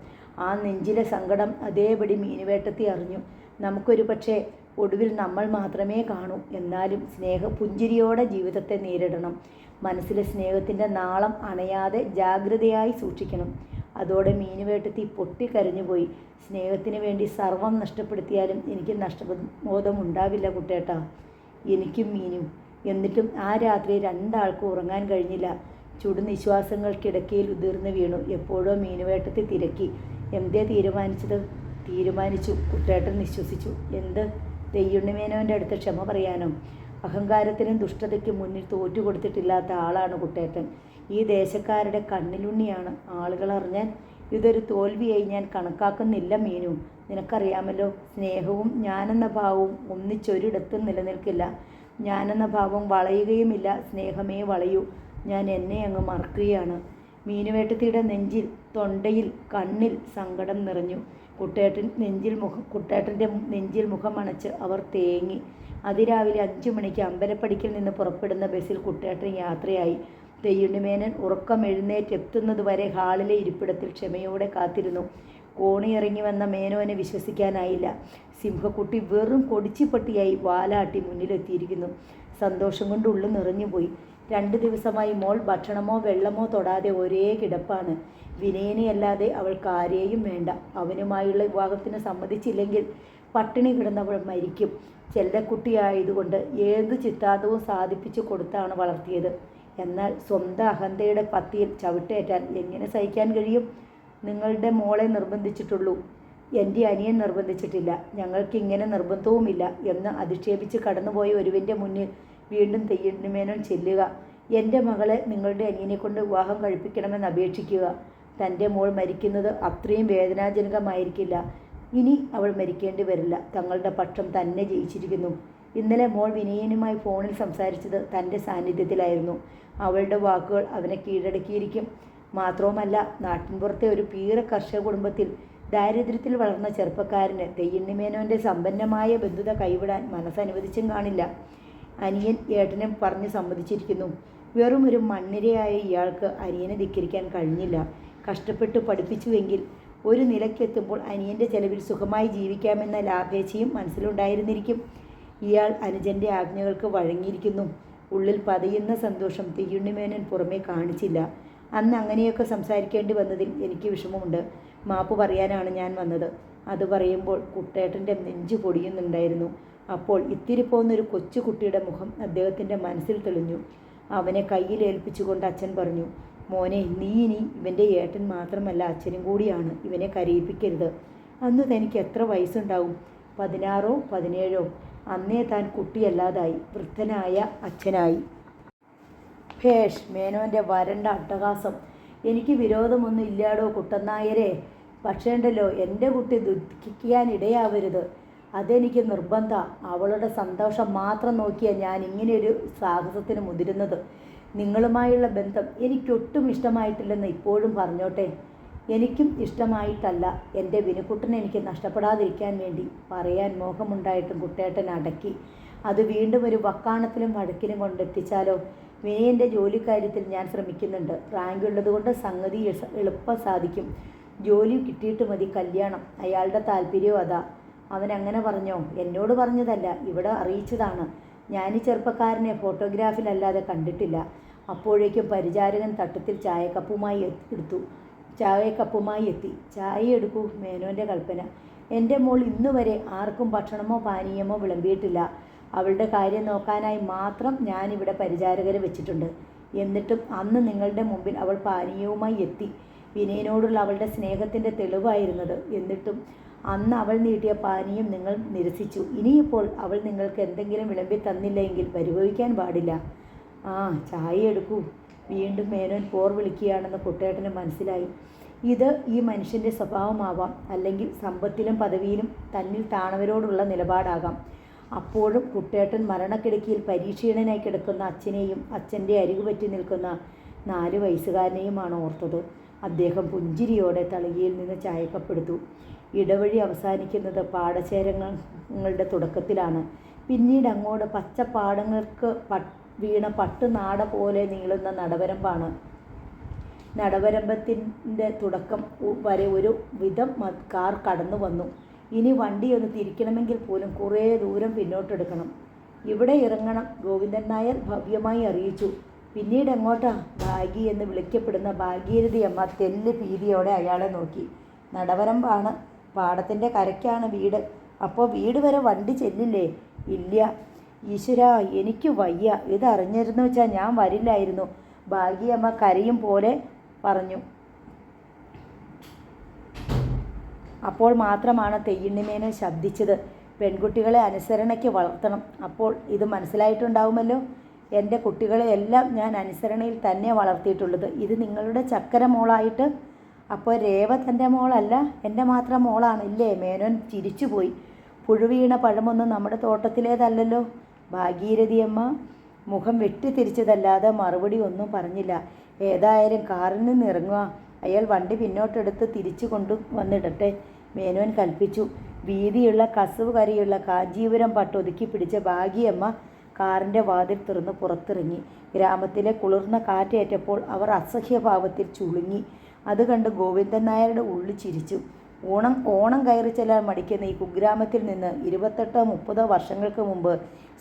ആ നെഞ്ചിലെ സങ്കടം അതേപടി മീനുവേട്ടത്തി അറിഞ്ഞു. നമുക്കൊരു പക്ഷേ ഒടുവിൽ നമ്മൾ മാത്രമേ കാണൂ. എന്നാലും പുഞ്ചിരിയോടെ ജീവിതത്തെ നേരിടണം. മനസ്സിലെ സ്നേഹത്തിൻ്റെ നാളം അണയാതെ ജാഗ്രതയായി സൂക്ഷിക്കണം. അതോടെ മീനുവേട്ടത്തി പൊട്ടിക്കരഞ്ഞുപോയി. സ്നേഹത്തിന് വേണ്ടി സർവം നഷ്ടപ്പെടുത്തിയാലും എനിക്ക് നഷ്ടബോധമുണ്ടാവില്ല കുട്ടേട്ടാ. എനിക്കും മീനും. എന്നിട്ടും ആ രാത്രി രണ്ടാൾക്കും ഉറങ്ങാൻ കഴിഞ്ഞില്ല. ചുടുനിശ്വാസങ്ങൾക്കിടക്കയിൽ ഉതിർന്നു വീണു. എപ്പോഴോ മീനുവേട്ടത്തി തിരക്കി. എന്തേ തീരുമാനിച്ചത്? തീരുമാനിച്ചു, കുട്ടേട്ടൻ നിശ്വസിച്ചു. എന്ത്? തെയ്യുണ്ണി മേനോൻ്റെ അടുത്ത് ക്ഷമ പറയാനോ? അഹങ്കാരത്തിനും ദുഷ്ടതയ്ക്കും മുന്നിൽ തോറ്റുകൊടുത്തിട്ടില്ലാത്ത ആളാണ് കുട്ടേട്ടൻ. ഈ ദേശക്കാരുടെ കണ്ണിലുണ്ണിയാണ്. ആളുകൾ അറിഞ്ഞാൽ ഇതൊരു തോൽവിയായി ഞാൻ കണക്കാക്കുന്നില്ല മീനു. നിനക്കറിയാമല്ലോ, സ്നേഹവും ഞാനെന്ന ഭാവവും ഒന്നിച്ചൊരിടത്തും നിലനിൽക്കില്ല. ഞാനെന്ന ഭാവം വളയുകയുമില്ല. സ്നേഹമേ വളയൂ. ഞാൻ എന്നെ അങ്ങ് മറക്കുകയാണ്. മീനുവേട്ടത്തിയുടെ നെഞ്ചിൽ, തൊണ്ടയിൽ, കണ്ണിൽ സങ്കടം നിറഞ്ഞു. കുട്ടേട്ടൻ്റെ നെഞ്ചിൽ മുഖമണച്ച് അവർ തേങ്ങി. അതിരാവിലെ 5 മണിക്ക് അമ്പലപ്പടിക്കൽ നിന്ന് പുറപ്പെടുന്ന ബസ്സിൽ കുട്ടേട്ടൻ യാത്രയായി. തെയ്യുണ്ണി മേനോൻ ഉറക്കം എഴുന്നേറ്റെത്തുന്നതുവരെ ഹാളിലെ ഇരിപ്പിടത്തിൽ ക്ഷമയോടെ കാത്തിരുന്നു. കോണിയിറങ്ങി വന്ന മേനോനെ വിശ്വസിക്കാനായില്ല. സിംഹക്കുട്ടി വെറും കൊടിച്ചിപ്പട്ടിയായി വാലാട്ടി മുന്നിലെത്തിയിരിക്കുന്നു. സന്തോഷം കൊണ്ട് ഉള്ളു നിറഞ്ഞുപോയി. 2 ദിവസമായി മോൾ ഭക്ഷണമോ വെള്ളമോ തൊടാതെ ഒരേ കിടപ്പാണ്. വിനയനെയല്ലാതെ അവൾക്ക് ആരെയും വേണ്ട. അവനുമായുള്ള വിവാഹത്തിന് സമ്മതിച്ചില്ലെങ്കിൽ പട്ടിണി കിടന്നവൾ മരിക്കും. ചെല്ലക്കുട്ടിയായതുകൊണ്ട് ഏത് ചിത്താന്തവും സാധിപ്പിച്ചു കൊടുത്താണ് വളർത്തിയത്. എന്നാൽ സ്വന്തം അഹന്തയുടെ പത്തിയിൽ ചവിട്ടേറ്റാൽ എങ്ങനെ സഹിക്കാൻ കഴിയും? നിങ്ങളുടെ മോളെ നിർബന്ധിച്ചിട്ടുള്ളൂ, എൻ്റെ അനിയൻ നിർബന്ധിച്ചിട്ടില്ല, ഞങ്ങൾക്കിങ്ങനെ നിർബന്ധവുമില്ല എന്ന് അധിക്ഷേപിച്ച് കടന്നുപോയ ഒരുവൻ്റെ മുന്നിൽ വീണ്ടും തെയ്യണ്ണുമേനോൻ ചെല്ലുക. എൻ്റെ മകളെ നിങ്ങളുടെ അനിയനെക്കൊണ്ട് വിവാഹം കഴിപ്പിക്കണമെന്ന് അപേക്ഷിക്കുക. തൻ്റെ മോൾ മരിക്കുന്നത് അത്രയും വേദനാജനകമായിരിക്കില്ല. ഇനി അവൾ മരിക്കേണ്ടി വരില്ല. തങ്ങളുടെ പക്ഷം തന്നെ ജയിച്ചിരിക്കുന്നു. ഇന്നലെ മോൾ വിനയനുമായി ഫോണിൽ സംസാരിച്ചത് തൻ്റെ സാന്നിധ്യത്തിലായിരുന്നു. അവളുടെ വാക്കുകൾ അവനെ കീഴടക്കിയിരിക്കും. മാത്രവുമല്ല, നാട്ടിൻപുറത്തെ ഒരു പീറ കർഷക കുടുംബത്തിൽ ദാരിദ്ര്യത്തിൽ വളർന്ന ചെറുപ്പക്കാരന് തെയ്യണ്ണിമേനോൻ്റെ സമ്പന്നമായ ബന്ധുത കൈവിടാൻ മനസ്സനുവദിച്ചും കാണില്ല. അനിയൻ ഏട്ടനെ പറഞ്ഞ് സമ്മതിച്ചിരിക്കുന്നു. വെറും ഒരു മണ്ണിരയായ ഇയാൾക്ക് അനിയനെ ധിക്കരിക്കാൻ കഴിഞ്ഞില്ല. കഷ്ടപ്പെട്ട് പഠിപ്പിച്ചുവെങ്കിൽ ഒരു നിലയ്ക്കെത്തുമ്പോൾ അനിയൻ്റെ ചെലവിൽ സുഖമായി ജീവിക്കാമെന്ന ലാഭേച്ഛയും മനസ്സിലുണ്ടായിരുന്നിരിക്കും. ഇയാൾ അനുജൻ്റെ ആജ്ഞകൾക്ക് വഴങ്ങിയിരിക്കുന്നു. ഉള്ളിൽ പതയുന്ന സന്തോഷം തെയ്യുണ്ണിമേനോൻ പുറമേ കാണിച്ചില്ല. അന്ന് അങ്ങനെയൊക്കെ സംസാരിക്കേണ്ടി വന്നതിൽ എനിക്ക് വിഷമമുണ്ട്. മാപ്പ് പറയാനാണ് ഞാൻ വന്നത്. അത് പറയുമ്പോൾ കുട്ടേട്ടൻ്റെ നെഞ്ചു പൊടിയുന്നുണ്ടായിരുന്നു. അപ്പോൾ ഇത്തിരി പോകുന്നൊരു കൊച്ചുകുട്ടിയുടെ മുഖം അദ്ദേഹത്തിൻ്റെ മനസ്സിൽ തെളിഞ്ഞു. അവനെ കയ്യിലേൽപ്പിച്ചുകൊണ്ട് അച്ഛൻ പറഞ്ഞു, മോനെ, നീ ഇനി ഇവൻ്റെ ഏട്ടൻ മാത്രമല്ല അച്ഛനും കൂടിയാണ്. ഇവനെ കരയിപ്പിക്കരുത്. അന്ന് തനിക്ക് എത്ര വയസ്സുണ്ടാവും? 16ഓ 17ഓ? അന്നേ താൻ കുട്ടിയല്ലാതായി, വൃദ്ധനായ അച്ഛനായി. ഭേഷ്! മേനോൻ്റെ വരണ്ട അട്ടഹാസം. എനിക്ക് വിരോധമൊന്നും ഇല്ലാടോ കുട്ടനായരെ. പക്ഷേ ഉണ്ടല്ലോ, എൻ്റെ കുട്ടി ദുഃഖിക്കാനിടയാവരുത്. അതെനിക്ക് നിർബന്ധ. അവളുടെ സന്തോഷം മാത്രം നോക്കിയാണ് ഞാൻ ഇങ്ങനെയൊരു സാഹസത്തിന് മുതിരുന്നത്. നിങ്ങളുമായുള്ള ബന്ധം എനിക്കൊട്ടും ഇഷ്ടമായിട്ടില്ലെന്ന് ഇപ്പോഴും പറഞ്ഞോട്ടെ. എനിക്കും ഇഷ്ടമായിട്ടല്ല. എൻ്റെ വിനുക്കുട്ടനെ എനിക്ക് നഷ്ടപ്പെടാതിരിക്കാൻ വേണ്ടി പറയാൻ മോഹമുണ്ടായിട്ടും കുട്ടേട്ടൻ അടക്കി. അത് വീണ്ടും ഒരു വക്കാണത്തിലും വഴക്കിലും കൊണ്ടെത്തിച്ചാലോ? വിനയൻ്റെ ജോലിക്കാര്യത്തിൽ ഞാൻ ശ്രമിക്കുന്നുണ്ട്. റാങ്ക് ഉള്ളതുകൊണ്ട് സംഗതി എളുപ്പം സാധിക്കും. ജോലി കിട്ടിയിട്ട് മതി കല്യാണം. അയാളുടെ താല്പര്യവും അതാ. അവൻ അങ്ങനെ പറഞ്ഞോ? എന്നോട് പറഞ്ഞതല്ല, ഇവിടെ അറിയിച്ചതാണ്. ഞാൻ ഈ ചെറുപ്പക്കാരനെ ഫോട്ടോഗ്രാഫിലല്ലാതെ കണ്ടിട്ടില്ല. അപ്പോഴേക്കും പരിചാരകൻ തട്ടത്തിൽ ചായക്കപ്പുമായി എത്തി. ചായ എടുക്കൂ, മേനോൻ്റെ കൽപ്പന. എൻ്റെ മോൾ ഇന്നുവരെ ആർക്കും ഭക്ഷണമോ പാനീയമോ വിളമ്പിയിട്ടില്ല. അവളുടെ കാര്യം നോക്കാനായി മാത്രം ഞാനിവിടെ പരിചാരകരെ വെച്ചിട്ടുണ്ട്. എന്നിട്ടും അന്ന് നിങ്ങളുടെ മുമ്പിൽ അവൾ പാനീയവുമായി എത്തി. വിനയനോടുള്ള അവളുടെ സ്നേഹത്തിൻ്റെ തെളിവായിരുന്നത്. എന്നിട്ടും അന്ന് അവൾ നീട്ടിയ പാനീയം നിങ്ങൾ നിരസിച്ചു. ഇനിയിപ്പോൾ അവൾ നിങ്ങൾക്ക് എന്തെങ്കിലും വിളമ്പി തന്നില്ലെങ്കിൽ പരിഭവിക്കാൻ പാടില്ല. ആ, ചായ എടുക്കൂ. വീണ്ടും മേനോൻ പോർ വിളിക്കുകയാണെന്ന് കുട്ടേട്ടന് മനസ്സിലായി. ഇത് ഈ മനുഷ്യൻ്റെ സ്വഭാവമാവാം, അല്ലെങ്കിൽ സമ്പത്തിലും പദവിയിലും തന്നിൽ താണവരോടുള്ള നിലപാടാകാം. അപ്പോഴും കുട്ടേട്ടൻ മരണക്കിടക്കിയിൽ പരീക്ഷീണനായി കിടക്കുന്ന അച്ഛനെയും അച്ഛൻ്റെ അരികുപറ്റി നിൽക്കുന്ന 4 വയസ്സുകാരനെയുമാണ് ഓർത്തത്. അദ്ദേഹം പുഞ്ചിരിയോടെ തളികയിൽ നിന്ന് ചായക്കപ്പെടുത്തു. ഇടവഴി അവസാനിക്കുന്നത് പാടശേഖരങ്ങളുടെ തുടക്കത്തിലാണ്. പിന്നീട് അങ്ങോട്ട് പച്ചപ്പാടങ്ങൾക്ക് വീണ പട്ടുനാട പോലെ നീളുന്ന നടവരമ്പാണ്. നടവരമ്പത്തിൻ്റെ തുടക്കം വരെ ഒരു വിധം കാർ കടന്നു വന്നു. ഇനി വണ്ടി ഒന്ന് തിരിക്കണമെങ്കിൽ പോലും കുറേ ദൂരം പിന്നോട്ടെടുക്കണം. ഇവിടെ ഇറങ്ങണം, ഗോവിന്ദൻ നായർ ഭവ്യമായി അറിയിച്ചു. പിന്നീട് എങ്ങോട്ടാ? ഭാഗി എന്ന് വിളിക്കപ്പെടുന്ന ഭാഗീരഥിയമ്മ തെല്ല് ഭീതിയോടെ അയാളെ നോക്കി. നടവരമ്പാണ്, പാടത്തിൻ്റെ കരയ്ക്കാണ് വീട്. അപ്പോൾ വീട് വരെ വണ്ടി ചെല്ലില്ലേ? ഇല്ല. ഈശ്വര, എനിക്ക് വയ്യ. ഇതറിഞ്ഞിരുന്നു വെച്ചാൽ ഞാൻ വരില്ലായിരുന്നു, ഭാഗിയമ്മ കരയും പോലെ പറഞ്ഞു. അപ്പോൾ മാത്രമാണ് തെയ്യണ്ണിമേനോൻ ശബ്ദിച്ചത്. പെൺകുട്ടികളെ അനുസരണയ്ക്ക് വളർത്തണം. അപ്പോൾ ഇത് മനസ്സിലായിട്ടുണ്ടാവുമല്ലോ. എൻ്റെ കുട്ടികളെ എല്ലാം ഞാൻ അനുസരണയിൽ തന്നെ വളർത്തിയിട്ടുള്ളത്. ഇത് നിങ്ങളുടെ ചക്കര മോളായിട്ട്. അപ്പോൾ രേവ തൻ്റെ മോളല്ല, എൻ്റെ മാത്രം മോളാണ് ഇല്ലേ? മേനോൻ ചിരിച്ചുപോയി. പുഴുവീണ പഴമൊന്നും നമ്മുടെ തോട്ടത്തിലേതല്ലല്ലോ. ഭാഗീരഥിയമ്മ മുഖം വെട്ടിത്തിരിച്ചതല്ലാതെ മറുപടി ഒന്നും പറഞ്ഞില്ല. ഏതായാലും കാറിൽ നിന്ന് ഇറങ്ങുക. അയാൾ വണ്ടി പിന്നോട്ടെടുത്ത് തിരിച്ചു കൊണ്ടു വന്നിടട്ടെ, മേനോൻ കൽപ്പിച്ചു. വീതിയുള്ള കസവ് കരയുള്ള കാഞ്ചീപുരം പട്ടൊതുക്കി പിടിച്ച ഭാഗിയമ്മ കാറിൻ്റെ വാതിൽ തുറന്ന് പുറത്തിറങ്ങി. ഗ്രാമത്തിലെ കുളിർന്ന കാറ്റേറ്റപ്പോൾ അവർ അസഹ്യഭാവത്തിൽ ചുളുങ്ങി. അത് കണ്ട് ഗോവിന്ദൻ നായരുടെ ഉള്ളിൽ ചിരിച്ചു. ഓണം കയറി ചെല്ലാൻ മടിക്കുന്ന ഈ കുഗ്രാമത്തിൽ നിന്ന് 28-30 വർഷങ്ങൾക്ക് മുമ്പ്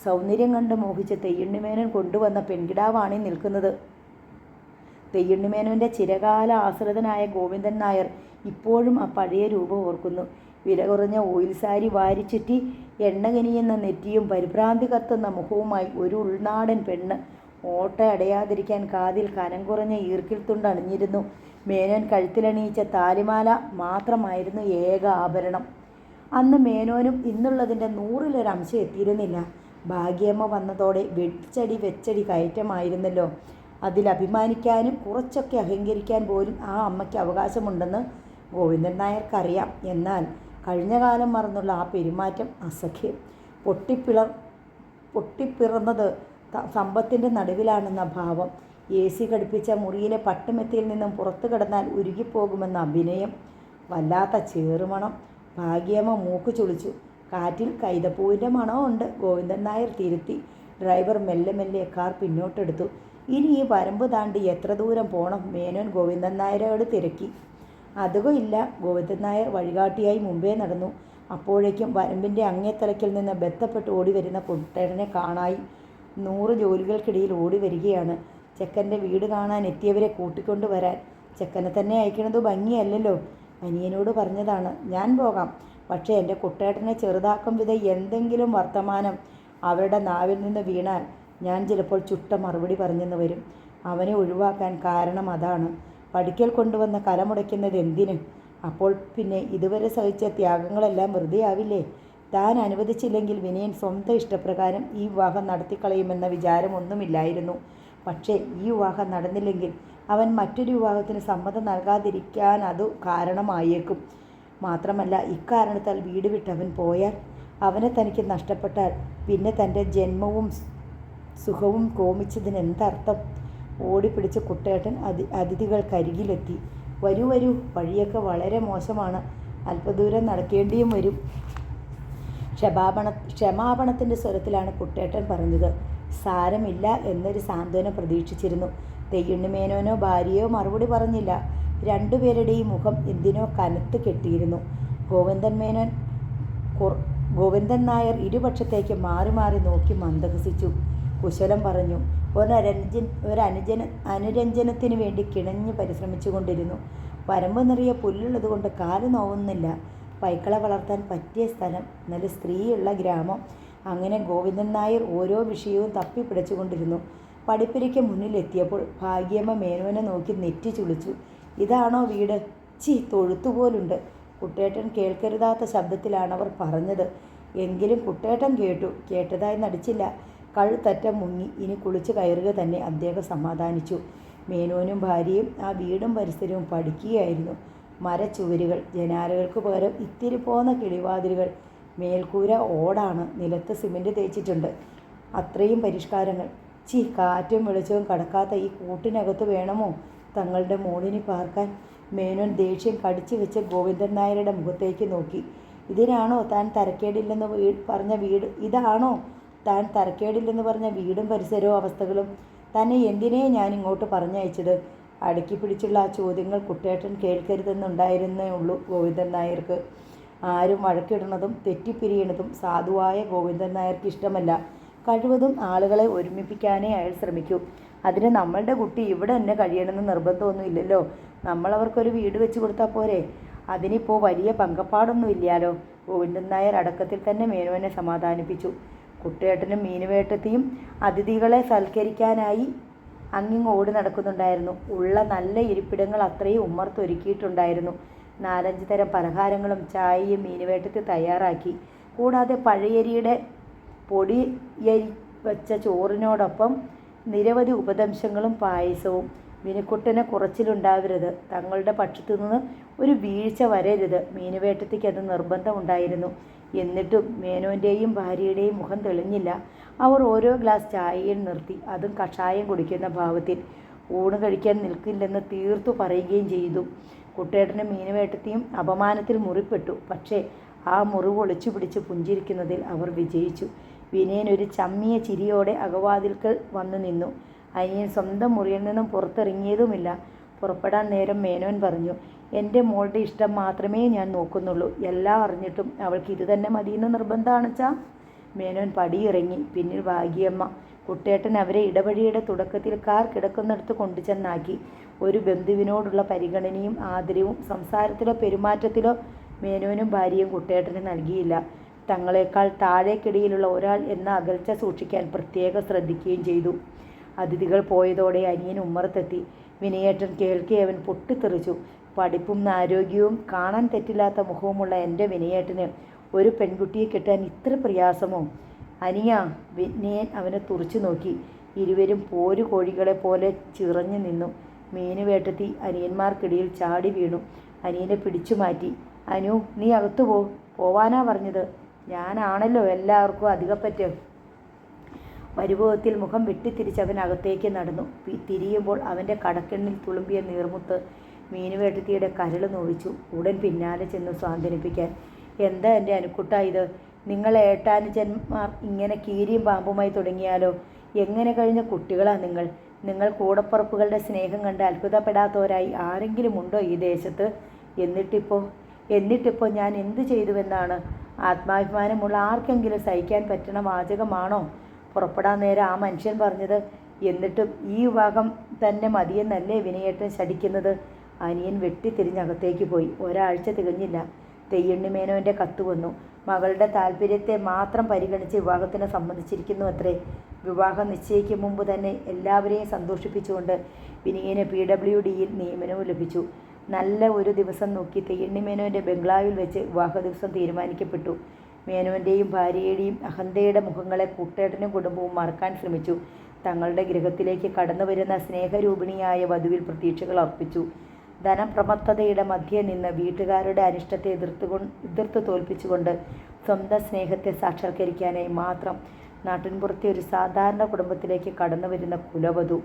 സൗന്ദര്യം കണ്ട് മോഹിച്ച് തെയ്യുണ്ണിമേനോൻ കൊണ്ടുവന്ന പെൺകിടാവാണ് ഈ നിൽക്കുന്നത്. തെയ്യുണ്ണിമേനോൻ്റെ ചിരകാല ആശ്രിതനായ ഗോവിന്ദൻ നായർ ഇപ്പോഴും ആ പഴയ രൂപം ഓർക്കുന്നു. വില കുറഞ്ഞ ഓയിൽ സാരി വാരിച്ചുറ്റി എണ്ണകനിയുന്ന നെറ്റിയും പരിഭ്രാന്തി കത്തുന്ന മുഖവുമായി ഒരു ഉൾനാടൻ പെണ്ണ്. ഓട്ടയടയാതിരിക്കാൻ കാതിൽ കനം കുറഞ്ഞ ഈർക്കിൽ തുണ്ട് അണിഞ്ഞിരുന്നു. മേനോൻ കഴുത്തിലണിയിച്ച താലിമാല മാത്രമായിരുന്നു ഏക ആഭരണം. അന്ന് മേനോനും ഇന്നുള്ളതിൻ്റെ 100-1 എത്തിയിരുന്നില്ല. ഭാഗ്യമ്മ വന്നതോടെ വെച്ചടി കയറ്റമായിരുന്നല്ലോ. അതിൽ അഭിമാനിക്കാനും കുറച്ചൊക്കെ അഹങ്കരിക്കാൻ പോലും ആ അമ്മയ്ക്ക് അവകാശമുണ്ടെന്ന് ഗോവിന്ദൻ നായർക്കറിയാം. എന്നാൽ കഴിഞ്ഞ കാലം മറന്നുള്ള ആ പെരുമാറ്റം അസഖ്യം. പൊട്ടിപ്പിറന്നത് സമ്പത്തിൻ്റെ നടുവിലാണെന്ന ഭാവം. AC ഘടിപ്പിച്ച മുറിയിലെ പട്ടുമെത്തയിൽ നിന്നും പുറത്തു കിടന്നാൽ ഉരുകിപ്പോകുമെന്ന അഭിനയം. വല്ലാത്ത ചേറുമണം. ഭാഗ്യമ്മ മൂക്ക് ചുളിച്ചു. കാറ്റിൽ കൈതപ്പൂവിൻ്റെ മണമുണ്ട്. ഗോവിന്ദൻ നായർ തിരുത്തി. ഡ്രൈവർ മെല്ലെ മെല്ലെ കാർ പിന്നോട്ടെടുത്തു. ഇനി ഈ വരമ്പ് താണ്ടി എത്ര ദൂരം പോകണം? മേനോൻ ഗോവിന്ദൻ നായരോട് തിരക്കി. ഇല്ല. ഗോവിന്ദൻ നായർ വഴികാട്ടിയായി മുമ്പേ നടന്നു. അപ്പോഴേക്കും വരമ്പിൻ്റെ അങ്ങേത്തലയ്ക്കിൽ നിന്ന് ബന്ധപ്പെട്ട് ഓടി വരുന്ന കുട്ടേടനെ കാണായി. 100 ജോലികൾക്കിടയിൽ ഓടി വരികയാണ്. ചെക്കൻ്റെ വീട് കാണാൻ എത്തിയവരെ കൂട്ടിക്കൊണ്ട് വരാൻ. ചെക്കനെ തന്നെ അയക്കണത് ഭംഗിയല്ലല്ലോ. അനിയനോട് പറഞ്ഞതാണ്, ഞാൻ പോകാം, പക്ഷേ എൻ്റെ കുട്ടേട്ടനെ ചെറുതാക്കും വിധം എന്തെങ്കിലും വർത്തമാനം അവരുടെ നാവിൽ നിന്ന് വീണാൽ ഞാൻ ചിലപ്പോൾ ചുട്ട മറുപടി പറഞ്ഞെന്ന് വരും. അവനെ ഒഴിവാക്കാൻ കാരണം അതാണ്. പഠിക്കൽ കൊണ്ടുവന്ന കലമുടയ്ക്കുന്നത് എന്തിന്? അപ്പോൾ പിന്നെ ഇതുവരെ സഹിച്ച ത്യാഗങ്ങളെല്ലാം വെറുതെ ആവില്ലേ? താൻ അനുവദിച്ചില്ലെങ്കിൽ വിനയൻ സ്വന്തം ഇഷ്ടപ്രകാരം ഈ വിവാഹം നടത്തിക്കളയുമെന്ന വിചാരമൊന്നുമില്ലായിരുന്നു. പക്ഷേ ഈ വിവാഹം നടന്നില്ലെങ്കിൽ അവൻ മറ്റൊരു വിവാഹത്തിന് സമ്മതം നൽകാതിരിക്കാൻ അത് കാരണമായേക്കും. മാത്രമല്ല, ഇക്കാരണത്താൽ വീട് വിട്ടവൻ പോയാൽ, അവനെ തനിക്ക് നഷ്ടപ്പെട്ടാൽ പിന്നെ തൻ്റെ ജന്മവും സുഖവും കോമിച്ചതിനെന്തർത്ഥം? ഓടിപ്പിടിച്ച് കുട്ടേട്ടൻ അതിഥികൾക്കരികിലെത്തി. വരൂ, വഴിയൊക്കെ വളരെ മോശമാണ്. അല്പദൂരം നടക്കേണ്ടിയും വരും. ക്ഷമാപണത്തിൻ്റെ സ്വരത്തിലാണ് കുട്ടേട്ടൻ പറഞ്ഞത്. സാരമില്ല എന്നൊരു സാന്ത്വനം പ്രതീക്ഷിച്ചിരുന്നു. തെയ്യുണ്ണിമേനോനോ ഭാര്യയോ മറുപടി പറഞ്ഞില്ല. രണ്ടുപേരുടെയും മുഖം എന്തിനോ കനത്ത് കെട്ടിയിരുന്നു. ഗോവിന്ദൻ നായർ ഇരുപക്ഷത്തേക്ക് മാറി മാറി നോക്കി മന്ദഹസിച്ചു. കുശലം പറഞ്ഞു. അനുരഞ്ജനത്തിനു വേണ്ടി കിണഞ്ഞു പരിശ്രമിച്ചു കൊണ്ടിരുന്നു. വരമ്പ് നിറയെ പുല്ലുള്ളതുകൊണ്ട് കാല് നോവുന്നില്ല. പൈക്കളെ വളർത്താൻ പറ്റിയ സ്ഥലം, നല്ല സ്ത്രീയുള്ള ഗ്രാമം. അങ്ങനെ ഗോവിന്ദൻ നായർ ഓരോ വിഷയവും തപ്പിപ്പിടിച്ചുകൊണ്ടിരുന്നു. പടിപ്പുരയ്ക്ക് മുന്നിലെത്തിയപ്പോൾ ഭാഗ്യമ്മ മേനോനെ നോക്കി നെറ്റി ചുളിച്ചു. ഇതാണോ വീട്? തൊഴുത്തുപോലുണ്ട്. കുട്ടേട്ടൻ കേൾക്കരുതാത്ത ശബ്ദത്തിലാണ് അവർ പറഞ്ഞത്. എങ്കിലും കുട്ടേട്ടൻ കേട്ടതായി നടിച്ചില്ല. കഴുത്തറ്റം മുങ്ങി. ഇനി കുളിച്ച് കയറുക തന്നെ അദ്ദേഹം സമാധാനിച്ചു. മേനോനും ഭാര്യയും ആ വീടും പരിസരവും പഠിക്കുകയായിരുന്നു. മരച്ചുവരുകൾ, ജനാലകൾക്ക് പകരം ഇത്തിരി പോന്ന കിളിവാതിലുകൾ. മേൽക്കൂര ഓടാണ്, നിലത്ത് സിമൻറ്റ് തേച്ചിട്ടുണ്ട്. അത്രയും പരിഷ്കാരങ്ങൾ. കാറ്റും വെളിച്ചവും കടക്കാത്ത ഈ കൂട്ടിനകത്ത് വേണമോ തങ്ങളുടെ മോളിനി പാർക്കാൻ? മേനോൻ ദേഷ്യം കടിച്ചു വെച്ച് ഗോവിന്ദൻ നായരുടെ മുഖത്തേക്ക് നോക്കി. ഇതിനാണോ താൻ തരക്കേടില്ലെന്ന് പറഞ്ഞ വീട്? ഇതാണോ താൻ തരക്കേടില്ലെന്ന് പറഞ്ഞ വീടും പരിസരവും അവസ്ഥകളും? തന്നെ എന്തിനേ ഞാൻ ഇങ്ങോട്ട് പറഞ്ഞയച്ചത്? അടുക്കി പിടിച്ചുള്ള ആ ചോദ്യങ്ങൾ കുട്ടേട്ടൻ കേൾക്കരുതെന്നുണ്ടായിരുന്നേ ഉള്ളൂ ഗോവിന്ദൻ നായർക്ക്. ആരും വഴക്കിടുന്നതും തെറ്റിപ്പിരിയണതും സാധുവായ ഗോവിന്ദൻ നായർക്ക് ഇഷ്ടമല്ല. കഴിവതും ആളുകളെ ഒരുമിപ്പിക്കാനേ അയാൾ ശ്രമിക്കൂ. അതിന് നമ്മളുടെ കുട്ടി ഇവിടെ തന്നെ കഴിയണമെന്ന് നിർബന്ധമൊന്നും ഇല്ലല്ലോ. നമ്മളവർക്കൊരു വീട് വെച്ച് കൊടുത്താൽ പോരെ? അതിനിപ്പോൾ വലിയ പങ്കപ്പാടൊന്നും ഇല്ലല്ലോ. ഗോവിന്ദൻ നായർ അടക്കത്തിൽ തന്നെ മേനോനെ സമാധാനിപ്പിച്ചു. കുട്ടേട്ടനും മീനുവേട്ടത്തെയും അതിഥികളെ സൽക്കരിക്കാനായി അങ്ങിങ്ങ് ഓടി നടക്കുന്നുണ്ടായിരുന്നു. ഉള്ള നല്ല ഇരിപ്പിടങ്ങൾ അത്രയും ഉമ്മർത്തൊരുക്കിയിട്ടുണ്ടായിരുന്നു. 4-5 തരം പലഹാരങ്ങളും ചായയും മീനുവേട്ടത്തിൽ തയ്യാറാക്കി. കൂടാതെ പഴയരിയുടെ പൊടിയരി വച്ച ചോറിനോടൊപ്പം നിരവധി ഉപദംശങ്ങളും പായസവും. മീനുക്കുട്ടന് കുറച്ചിലുണ്ടാവരുത്, തങ്ങളുടെ പക്ഷത്തു നിന്ന് ഒരു വീഴ്ച വരരുത്. മീനുവേട്ടത്തിക്ക് അത് നിർബന്ധമുണ്ടായിരുന്നു. എന്നിട്ടും മേനോൻ്റെയും ഭാര്യയുടെയും മുഖം തെളിഞ്ഞില്ല. അവർ ഓരോ ഗ്ലാസ് ചായയിൽ നിർത്തി, അതും കഷായം കുടിക്കുന്ന ഭാവത്തിൽ. ഊണ് കഴിക്കാൻ നിൽക്കില്ലെന്ന് തീർത്തു പറയുകയും ചെയ്തു. കുട്ടേട്ടനും മീനുവേട്ടത്തെയും അപമാനത്തിൽ മുറിപ്പെട്ടു. പക്ഷേ ആ മുറിവ് ഒളിച്ചു പിടിച്ച് പുഞ്ചിരിക്കുന്നതിൽ അവർ വിജയിച്ചു. വിനയൻ ഒരു ചമ്മിയ ചിരിയോടെ അകവാതിൽക്കൽ വന്നു നിന്നു. അനിയൻ സ്വന്തം മുറിയിൽ നിന്നും പുറത്തിറങ്ങിയതുമില്ല. പുറപ്പെടാൻ നേരം മേനോൻ പറഞ്ഞു, എൻ്റെ മോളുടെ ഇഷ്ടം മാത്രമേ ഞാൻ നോക്കുന്നുള്ളൂ. എല്ലാം അറിഞ്ഞിട്ടും അവൾക്ക് ഇത് തന്നെ മതിയെന്ന് നിർബന്ധമാണെച്ചാ. മേനോൻ പടിയിറങ്ങി. പിന്നിൽ ഭാഗ്യമ്മ. കുട്ടേട്ടൻ അവരെ ഇടവഴിയുടെ തുടക്കത്തിൽ കാർ കിടക്കുന്നിടത്ത് കൊണ്ടുചെന്നാക്കി. ഒരു ബന്ധുവിനോടുള്ള പരിഗണനയും ആദരവും സംസാരത്തിലോ പെരുമാറ്റത്തിലോ മേനോനും ഭാര്യയും കുട്ടേട്ടന് നൽകിയില്ല. തങ്ങളെക്കാൾ താഴേക്കിടയിലുള്ള ഒരാൾ എന്ന അകൽച്ച സൂക്ഷിക്കാൻ പ്രത്യേകം ശ്രദ്ധിക്കുകയും ചെയ്തു. അതിഥികൾ പോയതോടെ അനിയൻ ഉമ്മറത്തെത്തി. വിനയേട്ടൻ കേൾക്കെ അവൻ പൊട്ടിത്തെറിച്ചു. പഠിപ്പും ആരോഗ്യവും കാണാൻ തെറ്റില്ലാത്ത മുഖവുമുള്ള എൻ്റെ വിനയേട്ടന് ഒരു പെൺകുട്ടിയെ കിട്ടാൻ ഇത്ര പ്രയാസമോ? അനിയ, വിനയൻ അവനെ തുറച്ചു നോക്കി. ഇരുവരും പോരു കോഴികളെ പോലെ ചിറഞ്ഞു നിന്നു. മീനുവേട്ടത്തി അനിയന്മാർക്കിടയിൽ ചാടി വീണു. അനിയനെ പിടിച്ചു മാറ്റി. അനു, നീ അകത്തു പോവാനാ പറഞ്ഞത്. ഞാനാണല്ലോ എല്ലാവർക്കും അധികപ്പറ്റ്. പരിഭവത്തിൽ മുഖം വെട്ടിത്തിരിച്ചവൻ അകത്തേക്ക് നടന്നു. തിരിയുമ്പോൾ അവൻ്റെ കടക്കെണ്ണിൽ തുളുമ്പിയ നീർമുത്ത് മീനുവേട്ടത്തിയുടെ കരൾ നോവിച്ചു. ഉടൻ പിന്നാലെ ചെന്ന് സ്വാന്തനിപ്പിക്കാൻ. എന്താ എൻ്റെ അനുക്കുട്ട ഇത്? നിങ്ങൾ ഏട്ടാനുജന്മാർ ഇങ്ങനെ കീരിയും പാമ്പുമായി തുടങ്ങിയാലോ? എങ്ങനെ കഴിഞ്ഞ കുട്ടികളാണ് നിങ്ങൾ? നിങ്ങൾ കൂടപ്പുറപ്പുകളുടെ സ്നേഹം കണ്ട് അത്ഭുതപ്പെടാത്തവരായി ആരെങ്കിലും ഉണ്ടോ ഈ ദേശത്ത്? എന്നിട്ടിപ്പോൾ ഞാൻ എന്തു ചെയ്തുവെന്നാണ്? ആത്മാഭിമാനമുള്ള ആർക്കെങ്കിലും സഹിക്കാൻ പറ്റണ വാചകമാണോ പുറപ്പെടാൻ നേരം ആ മനുഷ്യൻ പറഞ്ഞത്? എന്നിട്ടും ഈ വിവാഹം തന്നെ മതിയെന്നല്ലേ വിനയേട്ടൻ ശടിക്കുന്നത്? അനിയൻ വെട്ടിത്തിരിഞ്ഞകത്തേക്ക് പോയി. ഒരാഴ്ച തികഞ്ഞില്ല, തെയ്യണ്ണിമേനോൻ്റെ കത്ത് വന്നു. മകളുടെ താല്പര്യത്തെ മാത്രം പരിഗണിച്ച് വിവാഹത്തിന് സമ്മതിച്ചിരിക്കുന്നു അത്രേ. വിവാഹം നിശ്ചയിക്കും മുമ്പ് തന്നെ എല്ലാവരെയും സന്തോഷിപ്പിച്ചുകൊണ്ട് വിനയന് PWDയിൽ നിയമനവും ലഭിച്ചു. നല്ല ഒരു ദിവസം നോക്കി തെയ്യണ്ണിമേനോൻ്റെ ബംഗ്ലാവിൽ വെച്ച് വിവാഹ ദിവസം തീരുമാനിക്കപ്പെട്ടു. മേനോൻ്റെയും ഭാര്യയുടെയും അഹന്തയുടെ മുഖങ്ങളെ കൂട്ടേട്ടനും കുടുംബവും മറക്കാൻ ശ്രമിച്ചു. തങ്ങളുടെ ഗൃഹത്തിലേക്ക് കടന്നു വരുന്ന സ്നേഹരൂപിണിയായ വധുവിൽ പ്രതീക്ഷകൾ അർപ്പിച്ചു. ധനപ്രമത്തതയുടെ മധ്യേ നിന്ന് വീട്ടുകാരുടെ അനിഷ്ടത്തെ എതിർത്ത് തോൽപ്പിച്ചുകൊണ്ട് സ്വന്തം സ്നേഹത്തെ സാക്ഷാത്കരിക്കാനായി മാത്രം നാട്ടിൻപുറത്തെ ഒരു സാധാരണ കുടുംബത്തിലേക്ക് കടന്നു വരുന്ന കുലവധു.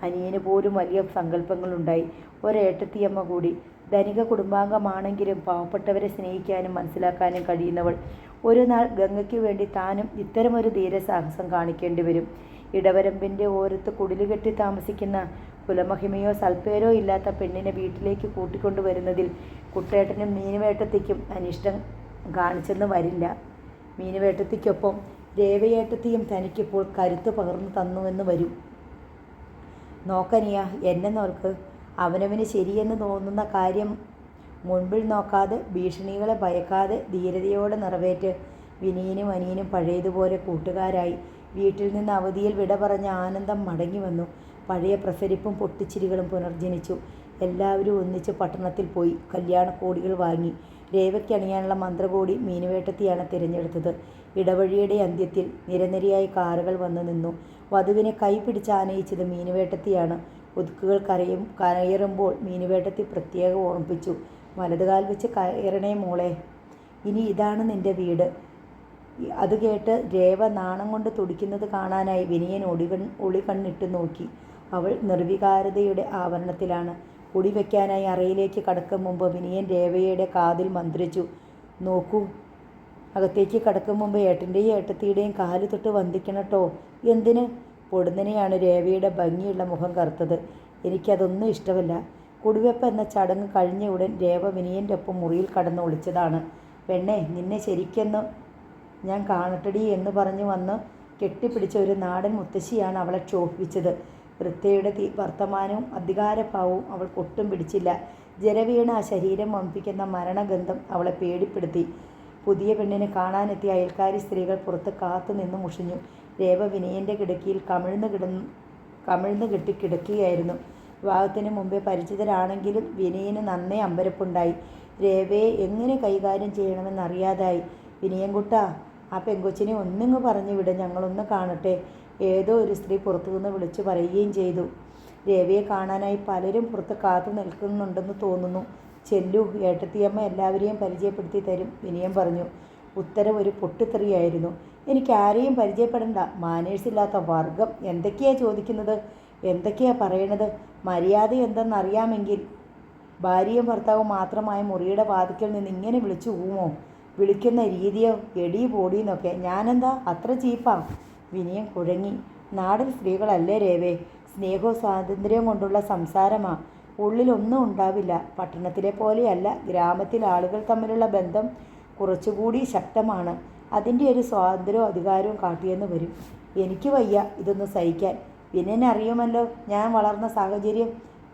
അനിയന് പോലും വലിയ സങ്കല്പങ്ങളുണ്ടായി. ഒരേട്ടത്തിയമ്മ കൂടി. ധനിക കുടുംബാംഗമാണെങ്കിലും പാവപ്പെട്ടവരെ സ്നേഹിക്കാനും മനസ്സിലാക്കാനും കഴിയുന്നവൾ. ഒരു നാൾ ഗംഗയ്ക്ക് വേണ്ടി താനും ഇത്തരമൊരു ധീരസാഹസം കാണിക്കേണ്ടി വരും. ഇടവരമ്പിൻ്റെ ഓരത്ത് കുടിലുകെട്ടി താമസിക്കുന്ന കുലമഹിമയോ സൽപ്പേരോ ഇല്ലാത്ത പെണ്ണിനെ വീട്ടിലേക്ക് കൂട്ടിക്കൊണ്ടുവരുന്നതിൽ കുട്ടേട്ടനും മീനുവേട്ടത്തിക്കും അനിഷ്ടം കാണിച്ചെന്ന് വരില്ല. മീനുവേട്ടത്തിക്കൊപ്പം രേവയേട്ടത്തിയും തനിക്കിപ്പോൾ കരുത്ത് പകർന്നു തന്നുവെന്ന് വരും. നോക്കനിയ, എന്നെ നോക്ക്. അവനവന് ശരിയെന്ന് തോന്നുന്ന കാര്യം മുൻപിൽ നോക്കാതെ, ഭീഷണികളെ ഭയക്കാതെ ധീരതയോടെ നിറവേറ്റ്. വിനയനും അനിയനും പഴയതുപോലെ കൂട്ടുകാരായി. വീട്ടിൽ നിന്ന് അവധിയിൽ വിട പറഞ്ഞ ആനന്ദം മടങ്ങി വന്നു. പഴയ പ്രസരിപ്പും പൊട്ടിച്ചിരികളും പുനർജനിച്ചു. എല്ലാവരും ഒന്നിച്ച് പട്ടണത്തിൽ പോയി കല്യാണക്കോടികൾ വാങ്ങി. രേവയ്ക്കണിയാനുള്ള മന്ത്രകോടി മീനുവേട്ടത്തിയാണ് തിരഞ്ഞെടുത്തത്. ഇടവഴിയുടെ അന്ത്യത്തിൽ നിരനിരയായി കാറുകൾ വന്നു നിന്നു. വധുവിനെ കൈപിടിച്ച് ആനയിച്ചത് മീനുവേട്ടത്തിയാണ്. ഒതുക്കുകൾ കയറുമ്പോൾ മീനുവേട്ടത്തി പ്രത്യേകം ഓർമ്മിപ്പിച്ചു. വലതുകാൽ വെച്ച് കയറണേ മോളെ, ഇനി ഇതാണ് നിന്റെ വീട്. അത് കേട്ട് രേവ നാണം കൊണ്ട് തുടിക്കുന്നത് കാണാനായി വിനയൻ ഒളികണ്ണിട്ട് നോക്കി. അവൾ നിർവികാരതയുടെ ആവരണത്തിലാണ്. കുടിവെക്കാനായി അറയിലേക്ക് കടക്കും മുമ്പ് വിനയൻ രേവയുടെ കാതിൽ മന്ത്രിച്ചു. നോക്കൂ, അകത്തേക്ക് കടക്കും മുമ്പ് ഏട്ടൻ്റെയും ഏട്ടത്തിയുടെയും കാല് തൊട്ട് വന്ദിക്കണട്ടോ. എന്തിന്? പൊടുന്നനെയാണ് രേവയുടെ ഭംഗിയുള്ള മുഖം കറുത്തത്. എനിക്കതൊന്നും ഇഷ്ടമല്ല. കുടിവെപ്പ് എന്ന ചടങ്ങ് കഴിഞ്ഞ ഉടൻ രേവ വിനയൻ്റെ ഒപ്പം മുറിയിൽ കടന്ന് ഒളിച്ചതാണ്. പെണ്ണെ, നിന്നെ ശരിക്കെന്ന് ഞാൻ കാണട്ടടി എന്ന് പറഞ്ഞു വന്ന് കെട്ടിപ്പിടിച്ച ഒരു നാടൻ മുത്തശ്ശിയാണ് അവളെ ക്ഷോഭിച്ചത്. വൃത്തയുടെ വർത്തമാനവും അധികാരഭാവവും അവൾക്കൊട്ടും പിടിച്ചില്ല. ജലവീണ ആ ശരീരം വമ്പിക്കുന്ന മരണഗന്ധം അവളെ പേടിപ്പെടുത്തി. പുതിയ പെണ്ണിനെ കാണാനെത്തിയ അയൽക്കാരി സ്ത്രീകൾ പുറത്ത് കാത്തു നിന്ന് മുഷിഞ്ഞു. രേവ വിനയൻ്റെ കിടക്കിയിൽ കമിഴ്ന്ന് കെട്ടി കിടക്കുകയായിരുന്നു. വിവാഹത്തിന് മുമ്പേ പരിചിതരാണെങ്കിലും വിനയന് നന്നേ അമ്പരപ്പുണ്ടായി. രേവയെ എങ്ങനെ കൈകാര്യം ചെയ്യണമെന്നറിയാതായി. വിനയൻകുട്ട, ആ പെങ്കൊച്ചിനെ ഒന്നിങ്ങ് പറഞ്ഞു വിട്, ഞങ്ങളൊന്ന് കാണട്ടെ. ഏതോ ഒരു സ്ത്രീ പുറത്തുനിന്ന് വിളിച്ചു പറയുകയും ചെയ്തു. രേവയെ കാണാനായി പലരും പുറത്ത് കാത്തു നിൽക്കുന്നുണ്ടെന്ന് തോന്നുന്നു. ചെല്ലു, ഏട്ടത്തിയമ്മ എല്ലാവരെയും പരിചയപ്പെടുത്തി തരും, വിനയൻ പറഞ്ഞു. ഉത്തരം ഒരു പൊട്ടിത്തെറിയായിരുന്നു. എനിക്ക് ആരെയും പരിചയപ്പെടണ്ട. മാനേഴ്സില്ലാത്ത വർഗം എന്തൊക്കെയാ ചോദിക്കുന്നത്, എന്തൊക്കെയാ പറയണത്? മര്യാദ എന്തെന്നറിയാമെങ്കിൽ ഭാര്യയും ഭർത്താവും മാത്രമായ മുറിയുടെ വാതിക്കൽ നിന്ന് ഇങ്ങനെ വിളിച്ചു പോവുമോ? വിളിക്കുന്ന രീതിയോ എടി പൊടിയെന്നൊക്കെ. ഞാനെന്താ അത്ര ചീപ്പാ? വിനയൻ കുഴങ്ങി. നാടൻ സ്ത്രീകളല്ലേ രേവേ, സ്നേഹവും സ്വാതന്ത്ര്യവും കൊണ്ടുള്ള സംസാരമാ. ഉള്ളിലൊന്നും ഉണ്ടാവില്ല. പട്ടണത്തിലെ പോലെയല്ല. ഗ്രാമത്തിൽ ആളുകൾ തമ്മിലുള്ള ബന്ധം കുറച്ചുകൂടി ശക്തമാണ്. അതിൻ്റെ ഒരു സ്വാതന്ത്ര്യവും അധികാരവും കാട്ടിയെന്ന് വരും. എനിക്ക് വയ്യ ഇതൊന്നും സഹിക്കാൻ. വിനയനെ അറിയുമല്ലോ ഞാൻ വളർന്ന സാഹചര്യം.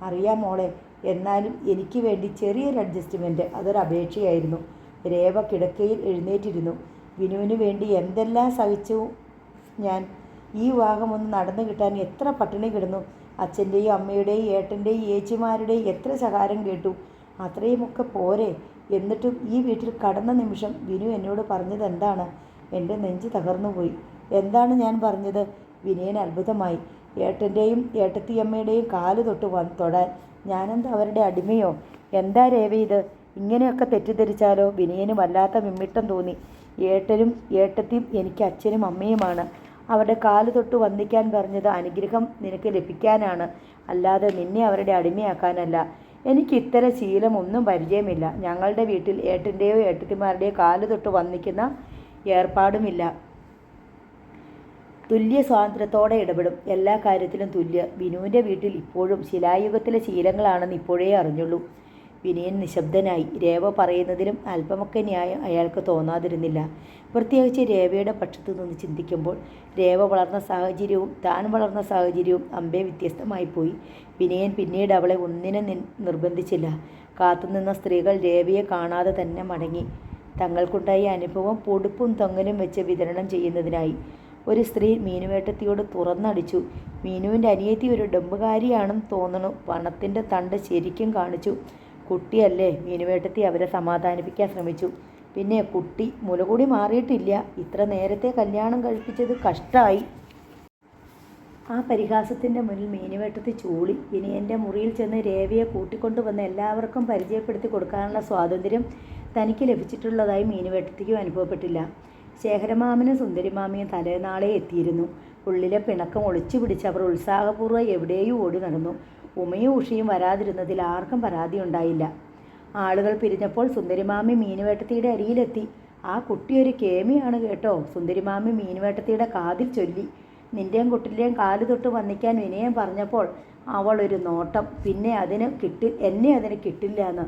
അറിയാം മോളെ. എന്നാലും എനിക്ക് വേണ്ടി ചെറിയൊരു അഡ്ജസ്റ്റ്മെൻറ്റ്. അതൊരു അപേക്ഷയായിരുന്നു. രേവ കിടക്കയിൽ എഴുന്നേറ്റിരുന്നു. വിനുവിന് വേണ്ടി എന്തെല്ലാം സഹിച്ചു ഞാൻ. ഈ വിവാഹമൊന്ന് നടന്നു കിട്ടാൻ എത്ര പട്ടിണി കിടന്നു. അച്ഛൻ്റെയും അമ്മയുടെയും ഏട്ടൻ്റെയും ഏച്ചിമാരുടെയും എത്ര ശകാരം കേട്ടു. അത്രയുമൊക്കെ പോരെ. എന്നിട്ടും ഈ വീട്ടിൽ കടന്ന നിമിഷം വിനു എന്നോട് പറഞ്ഞത് എന്താണ്? എൻ്റെ നെഞ്ച് തകർന്നുപോയി. എന്താണ് ഞാൻ പറഞ്ഞത്? വിനയൻ അത്ഭുതമായി. ഏട്ടൻ്റെയും ഏട്ടത്തിയമ്മയുടെയും കാല് തൊടാൻ ഞാനെന്താ അവരുടെ അടിമയോ? എന്താ രേവ ഇത്? ഇങ്ങനെയൊക്കെ തെറ്റിദ്ധരിച്ചാലോ? വിനയന് വല്ലാത്ത വിമ്മിട്ടം തോന്നി. ഏട്ടനും ഏട്ടത്തിയും എനിക്ക് അച്ഛനും അമ്മയുമാണ്. അവരുടെ കാല് തൊട്ട് വന്ദിക്കാൻ പറഞ്ഞത് അനുഗ്രഹം നിനക്ക് ലഭിക്കാനാണ്, അല്ലാതെ നിന്നെ അവരുടെ അടിമയാക്കാനല്ല. എനിക്ക് ഇത്തരം ശീലമൊന്നും പരിചയമില്ല. ഞങ്ങളുടെ വീട്ടിൽ ഏട്ടൻ്റെയോ ഏട്ടത്തിമാരുടെയോ കാല് തൊട്ട് വന്ദിക്കുന്ന ഏർപ്പാടുമില്ല. തുല്യ സ്വാതന്ത്ര്യത്തോടെ ഇടപെടും. എല്ലാ കാര്യത്തിലും തുല്യ. വിനുവിൻ്റെ വീട്ടിൽ ഇപ്പോഴും ശിലായുഗത്തിലെ ശീലങ്ങളാണെന്ന് ഇപ്പോഴേ അറിഞ്ഞുള്ളൂ. വിനയൻ നിശബ്ദനായി. രേവ പറയുന്നതിലും അല്പമൊക്കെ ന്യായം അയാൾക്ക് തോന്നാതിരുന്നില്ല. പ്രത്യേകിച്ച് രേവയുടെ പക്ഷത്തു നിന്ന് ചിന്തിക്കുമ്പോൾ. രേവ വളർന്ന സാഹചര്യവും താൻ വളർന്ന സാഹചര്യവും അമ്പേ വ്യത്യസ്തമായിപ്പോയി. വിനയൻ പിന്നീട് അവളെ ഒന്നിനും നിർബന്ധിച്ചില്ല. കാത്തുനിന്ന സ്ത്രീകൾ രേവയെ കാണാതെ തന്നെ മടങ്ങി. തങ്ങൾക്കുണ്ടായ അനുഭവം പൊടുപ്പും തൊങ്ങലും വെച്ച് വിതരണം ചെയ്യുന്നതിനായി. ഒരു സ്ത്രീ മീനുവേട്ടത്തിയോട് തുറന്നടിച്ചു. മീനുവിൻ്റെ അനിയത്തി ഒരു ഡംബുകാരിയാണെന്ന് തോന്നുന്നു. പണത്തിൻ്റെ തണ്ട് ശരിക്കും കാണിച്ചു. കുട്ടിയല്ലേ? മീനുവേട്ടത്തി അവരെ സമാധാനിപ്പിക്കാൻ ശ്രമിച്ചു. പിന്നെ കുട്ടി മുലകൂടി മാറിയിട്ടില്ല. ഇത്ര നേരത്തെ കല്യാണം കഴിപ്പിച്ചത് കഷ്ടമായി. ആ പരിഹാസത്തിൻ്റെ മുന്നിൽ മീനുവേട്ടത്തി ചൂളി. വിനയൻ്റെ മുറിയിൽ ചെന്ന് രേവയെ കൂട്ടിക്കൊണ്ടുവന്ന് എല്ലാവർക്കും പരിചയപ്പെടുത്തി കൊടുക്കാനുള്ള സ്വാതന്ത്ര്യം തനിക്ക് ലഭിച്ചിട്ടുള്ളതായി മീനുവേട്ടത്തിക്കും അനുഭവപ്പെട്ടില്ല. ശേഖരമാമനും സുന്ദരിമാമിയും തലേനാളെ എത്തിയിരുന്നു. ഉള്ളിലെ പിണക്കം ഒളിച്ചു പിടിച്ച് അവർ ഉത്സാഹപൂർവ്വം എവിടെയും ഓടി നടന്നു. ഉമയും ഉഷയും വരാതിരുന്നതിൽ ആർക്കും പരാതിയുണ്ടായില്ല. ആളുകൾ പിരിഞ്ഞപ്പോൾ സുന്ദരിമാമി മീനുവേട്ടത്തിയുടെ അരിയിലെത്തി. ആ കുട്ടിയൊരു കേമിയാണ് കേട്ടോ, സുന്ദരിമാമി മീനുവേട്ടത്തിയുടെ കാതിൽ ചൊല്ലി. നിൻ്റെയും കുട്ടിൻ്റെയും കാല് തൊട്ട് വന്നിക്കാൻ വിനയം പറഞ്ഞപ്പോൾ അവളൊരു നോട്ടം. പിന്നെ എന്നെ അതിന് കിട്ടില്ല എന്ന്.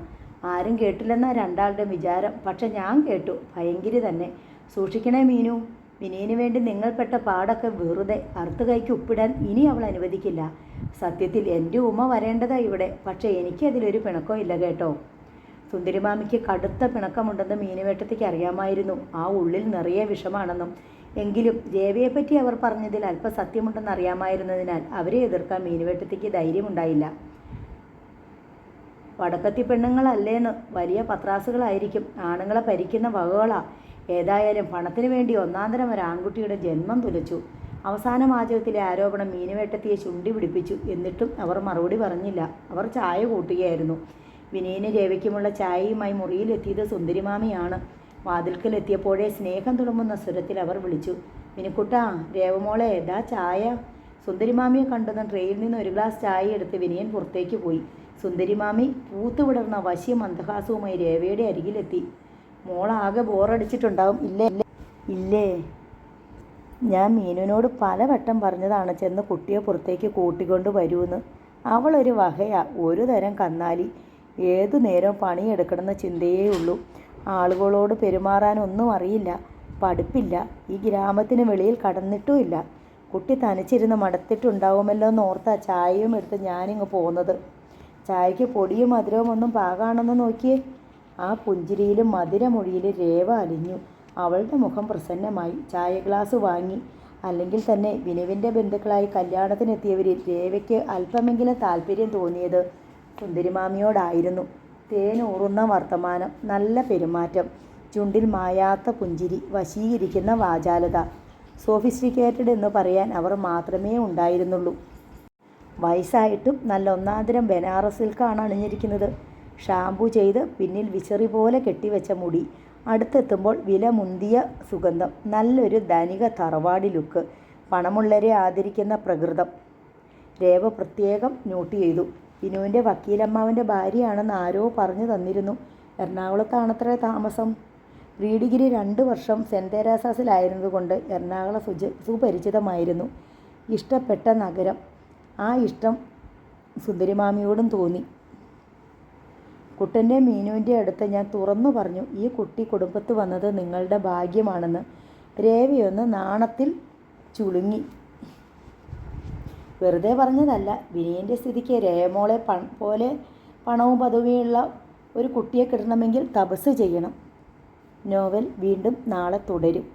ആരും കേട്ടില്ലെന്നാ രണ്ടാളുടെ വിചാരം. പക്ഷെ ഞാൻ കേട്ടു. ഭയങ്കരി തന്നെ. സൂക്ഷിക്കണേ മീനു. വിനയന് വേണ്ടി നിങ്ങൾ പെട്ട പാടൊക്കെ വെറുതെ. അറുത്ത് കൈക്ക് ഉപ്പിടാൻ ഇനി അവൾ അനുവദിക്കില്ല. സത്യത്തിൽ എൻ്റെ ഉമ്മ വരേണ്ടതാ ഇവിടെ. പക്ഷേ എനിക്കതിലൊരു പിണക്കവും ഇല്ല കേട്ടോ. സുന്ദരിമാമിക്ക് കടുത്ത പിണക്കമുണ്ടെന്ന് മീനുവേട്ടത്തിക്ക് അറിയാമായിരുന്നു. ആ ഉള്ളിൽ നിറയെ വിഷമാണെന്നും. എങ്കിലും രേവയെപ്പറ്റി അവർ പറഞ്ഞതിൽ അല്പം സത്യമുണ്ടെന്ന് അറിയാമായിരുന്നതിനാൽ അവരെ എതിർക്കാൻ മീനുവേട്ടത്തിക്ക് ധൈര്യമുണ്ടായില്ല. വടക്കത്തി പെണ്ണുങ്ങളല്ലേന്ന്. വലിയ പത്രാസുകളായിരിക്കും. ആണുങ്ങളെ ഭരിക്കുന്ന വകകളാ. ഏതായാലും പണത്തിന് വേണ്ടി ഒന്നാന്തരം ഒരു ആൺകുട്ടിയുടെ ജന്മം തുലച്ചു. അവസാന വാചകത്തിലെ ആരോപണം മീനുവേട്ടത്തിയെ ചുണ്ടി പിടിപ്പിച്ചു. എന്നിട്ടും അവർ മറുപടി പറഞ്ഞില്ല. അവർ ചായ കൂട്ടുകയായിരുന്നു. വിനയന് രേവയ്ക്കുമുള്ള ചായയുമായി മുറിയിലെത്തിയത് സുന്ദരിമാമിയാണ്. വാതിൽക്കലെത്തിയപ്പോഴേ സ്നേഹം തുളുമ്പുന്ന സ്വരത്തിൽ അവർ വിളിച്ചു. വിനുക്കുട്ടാ, രേവമോളെ, ദാ ചായ. സുന്ദരിമാമിയെ കണ്ടെന്ന് ട്രെയിൽ നിന്ന് ഒരു ഗ്ലാസ് ചായ എടുത്ത് വിനയൻ പുറത്തേക്ക് പോയി. സുന്ദരിമാമി പൂത്തുവിടർന്ന വശ്യ മന്ദഹാസവുമായി രേവയുടെ അരികിലെത്തി. മോളാകെ ബോറടിച്ചിട്ടുണ്ടാവും ഇല്ലേ? ഞാൻ മീനുവിനോട് പലവട്ടം പറഞ്ഞതാണ് ചെന്ന് കുട്ടിയെ പുറത്തേക്ക് കൂട്ടിക്കൊണ്ട് വരൂന്ന്. അവളൊരു വകയാ, ഒരു തരം കന്നാലി. ഏതു നേരവും പണിയെടുക്കണമെന്ന ചിന്തയേ ഉള്ളൂ. ആളുകളോട് പെരുമാറാനൊന്നും അറിയില്ല. പഠിപ്പില്ല. ഈ ഗ്രാമത്തിന് വെളിയിൽ കടന്നിട്ടുമില്ല. കുട്ടി തനിച്ചിരുന്ന് മടുത്തിട്ടുണ്ടാവുമല്ലോ എന്നോർത്താ ചായയും എടുത്ത് ഞാനിങ്ങ് പോന്നത്. ചായയ്ക്ക് പൊടിയും മധുരവും ഒന്നും പാകാണെന്ന് നോക്കിയേ. ആ പുഞ്ചിരിയിലും മധുരമൊഴിയിലും രേവ അലിഞ്ഞു. അവളുടെ മുഖം പ്രസന്നമായി. ചായ ഗ്ലാസ് വാങ്ങി. അല്ലെങ്കിൽ തന്നെ വിനുവിൻ്റെ ബന്ധുക്കളായി കല്യാണത്തിനെത്തിയവരിൽ രേവയ്ക്ക് അല്പമെങ്കിലും താല്പര്യം തോന്നിയത് സുന്ദരിമാമിയോടായിരുന്നു. തേനൂറുന്ന വർത്തമാനം, നല്ല പെരുമാറ്റം, ചുണ്ടിൽ മായാത്ത പുഞ്ചിരി, വശീകരിക്കുന്ന വാചാലത. സോഫിസ്റ്റിക്കേറ്റഡ് എന്ന് പറയാൻ അവർ മാത്രമേ ഉണ്ടായിരുന്നുള്ളൂ. വയസ്സായിട്ടും നല്ല ഒന്നാന്തരം ബനാറസ് സിൽക്കാണ് അണിഞ്ഞിരിക്കുന്നത്. ഷാമ്പു ചെയ്ത് പിന്നിൽ വിശറി പോലെ കെട്ടിവെച്ച മുടി. അടുത്തെത്തുമ്പോൾ വില മുന്തിയ സുഗന്ധം. നല്ലൊരു ധനിക തറവാടി ലുക്ക്. പണമുള്ളവരെ ആദരിക്കുന്ന പ്രകൃതം. രേവ പ്രത്യേകം നോട്ട് ചെയ്തു. വിനുവിൻ്റെ വക്കീലമ്മാവൻ്റെ ഭാര്യയാണെന്ന് ആരോ പറഞ്ഞു തന്നിരുന്നു. എറണാകുളത്താണത്രേ താമസം. പ്രീ ഡിഗ്രി 2 വർഷം സെൻറ്റ് തെരേസാസിലായിരുന്നതുകൊണ്ട് എറണാകുളം സുപരിചിതമായിരുന്നു. ഇഷ്ടപ്പെട്ട നഗരം. ആ ഇഷ്ടം സുന്ദരിമാമിയോടും തോന്നി. കുട്ടൻ്റെ മീനുവിൻ്റെ അടുത്ത് ഞാൻ തുറന്നു പറഞ്ഞു, ഈ കുട്ടി കുടുംബത്ത് വന്നത് നിങ്ങളുടെ ഭാഗ്യമാണെന്ന്. രേവയൊന്ന് നാണത്തിൽ ചുളുങ്ങി. വെറുതെ പറഞ്ഞതല്ല. വിനയൻ്റെ സ്ഥിതിക്ക് രേവമോളെ പോലെ പണവും പദവിയുള്ള ഒരു കുട്ടിയെ കിട്ടണമെങ്കിൽ തപസ് ചെയ്യണം. നോവൽ വീണ്ടും നാളെ തുടരും.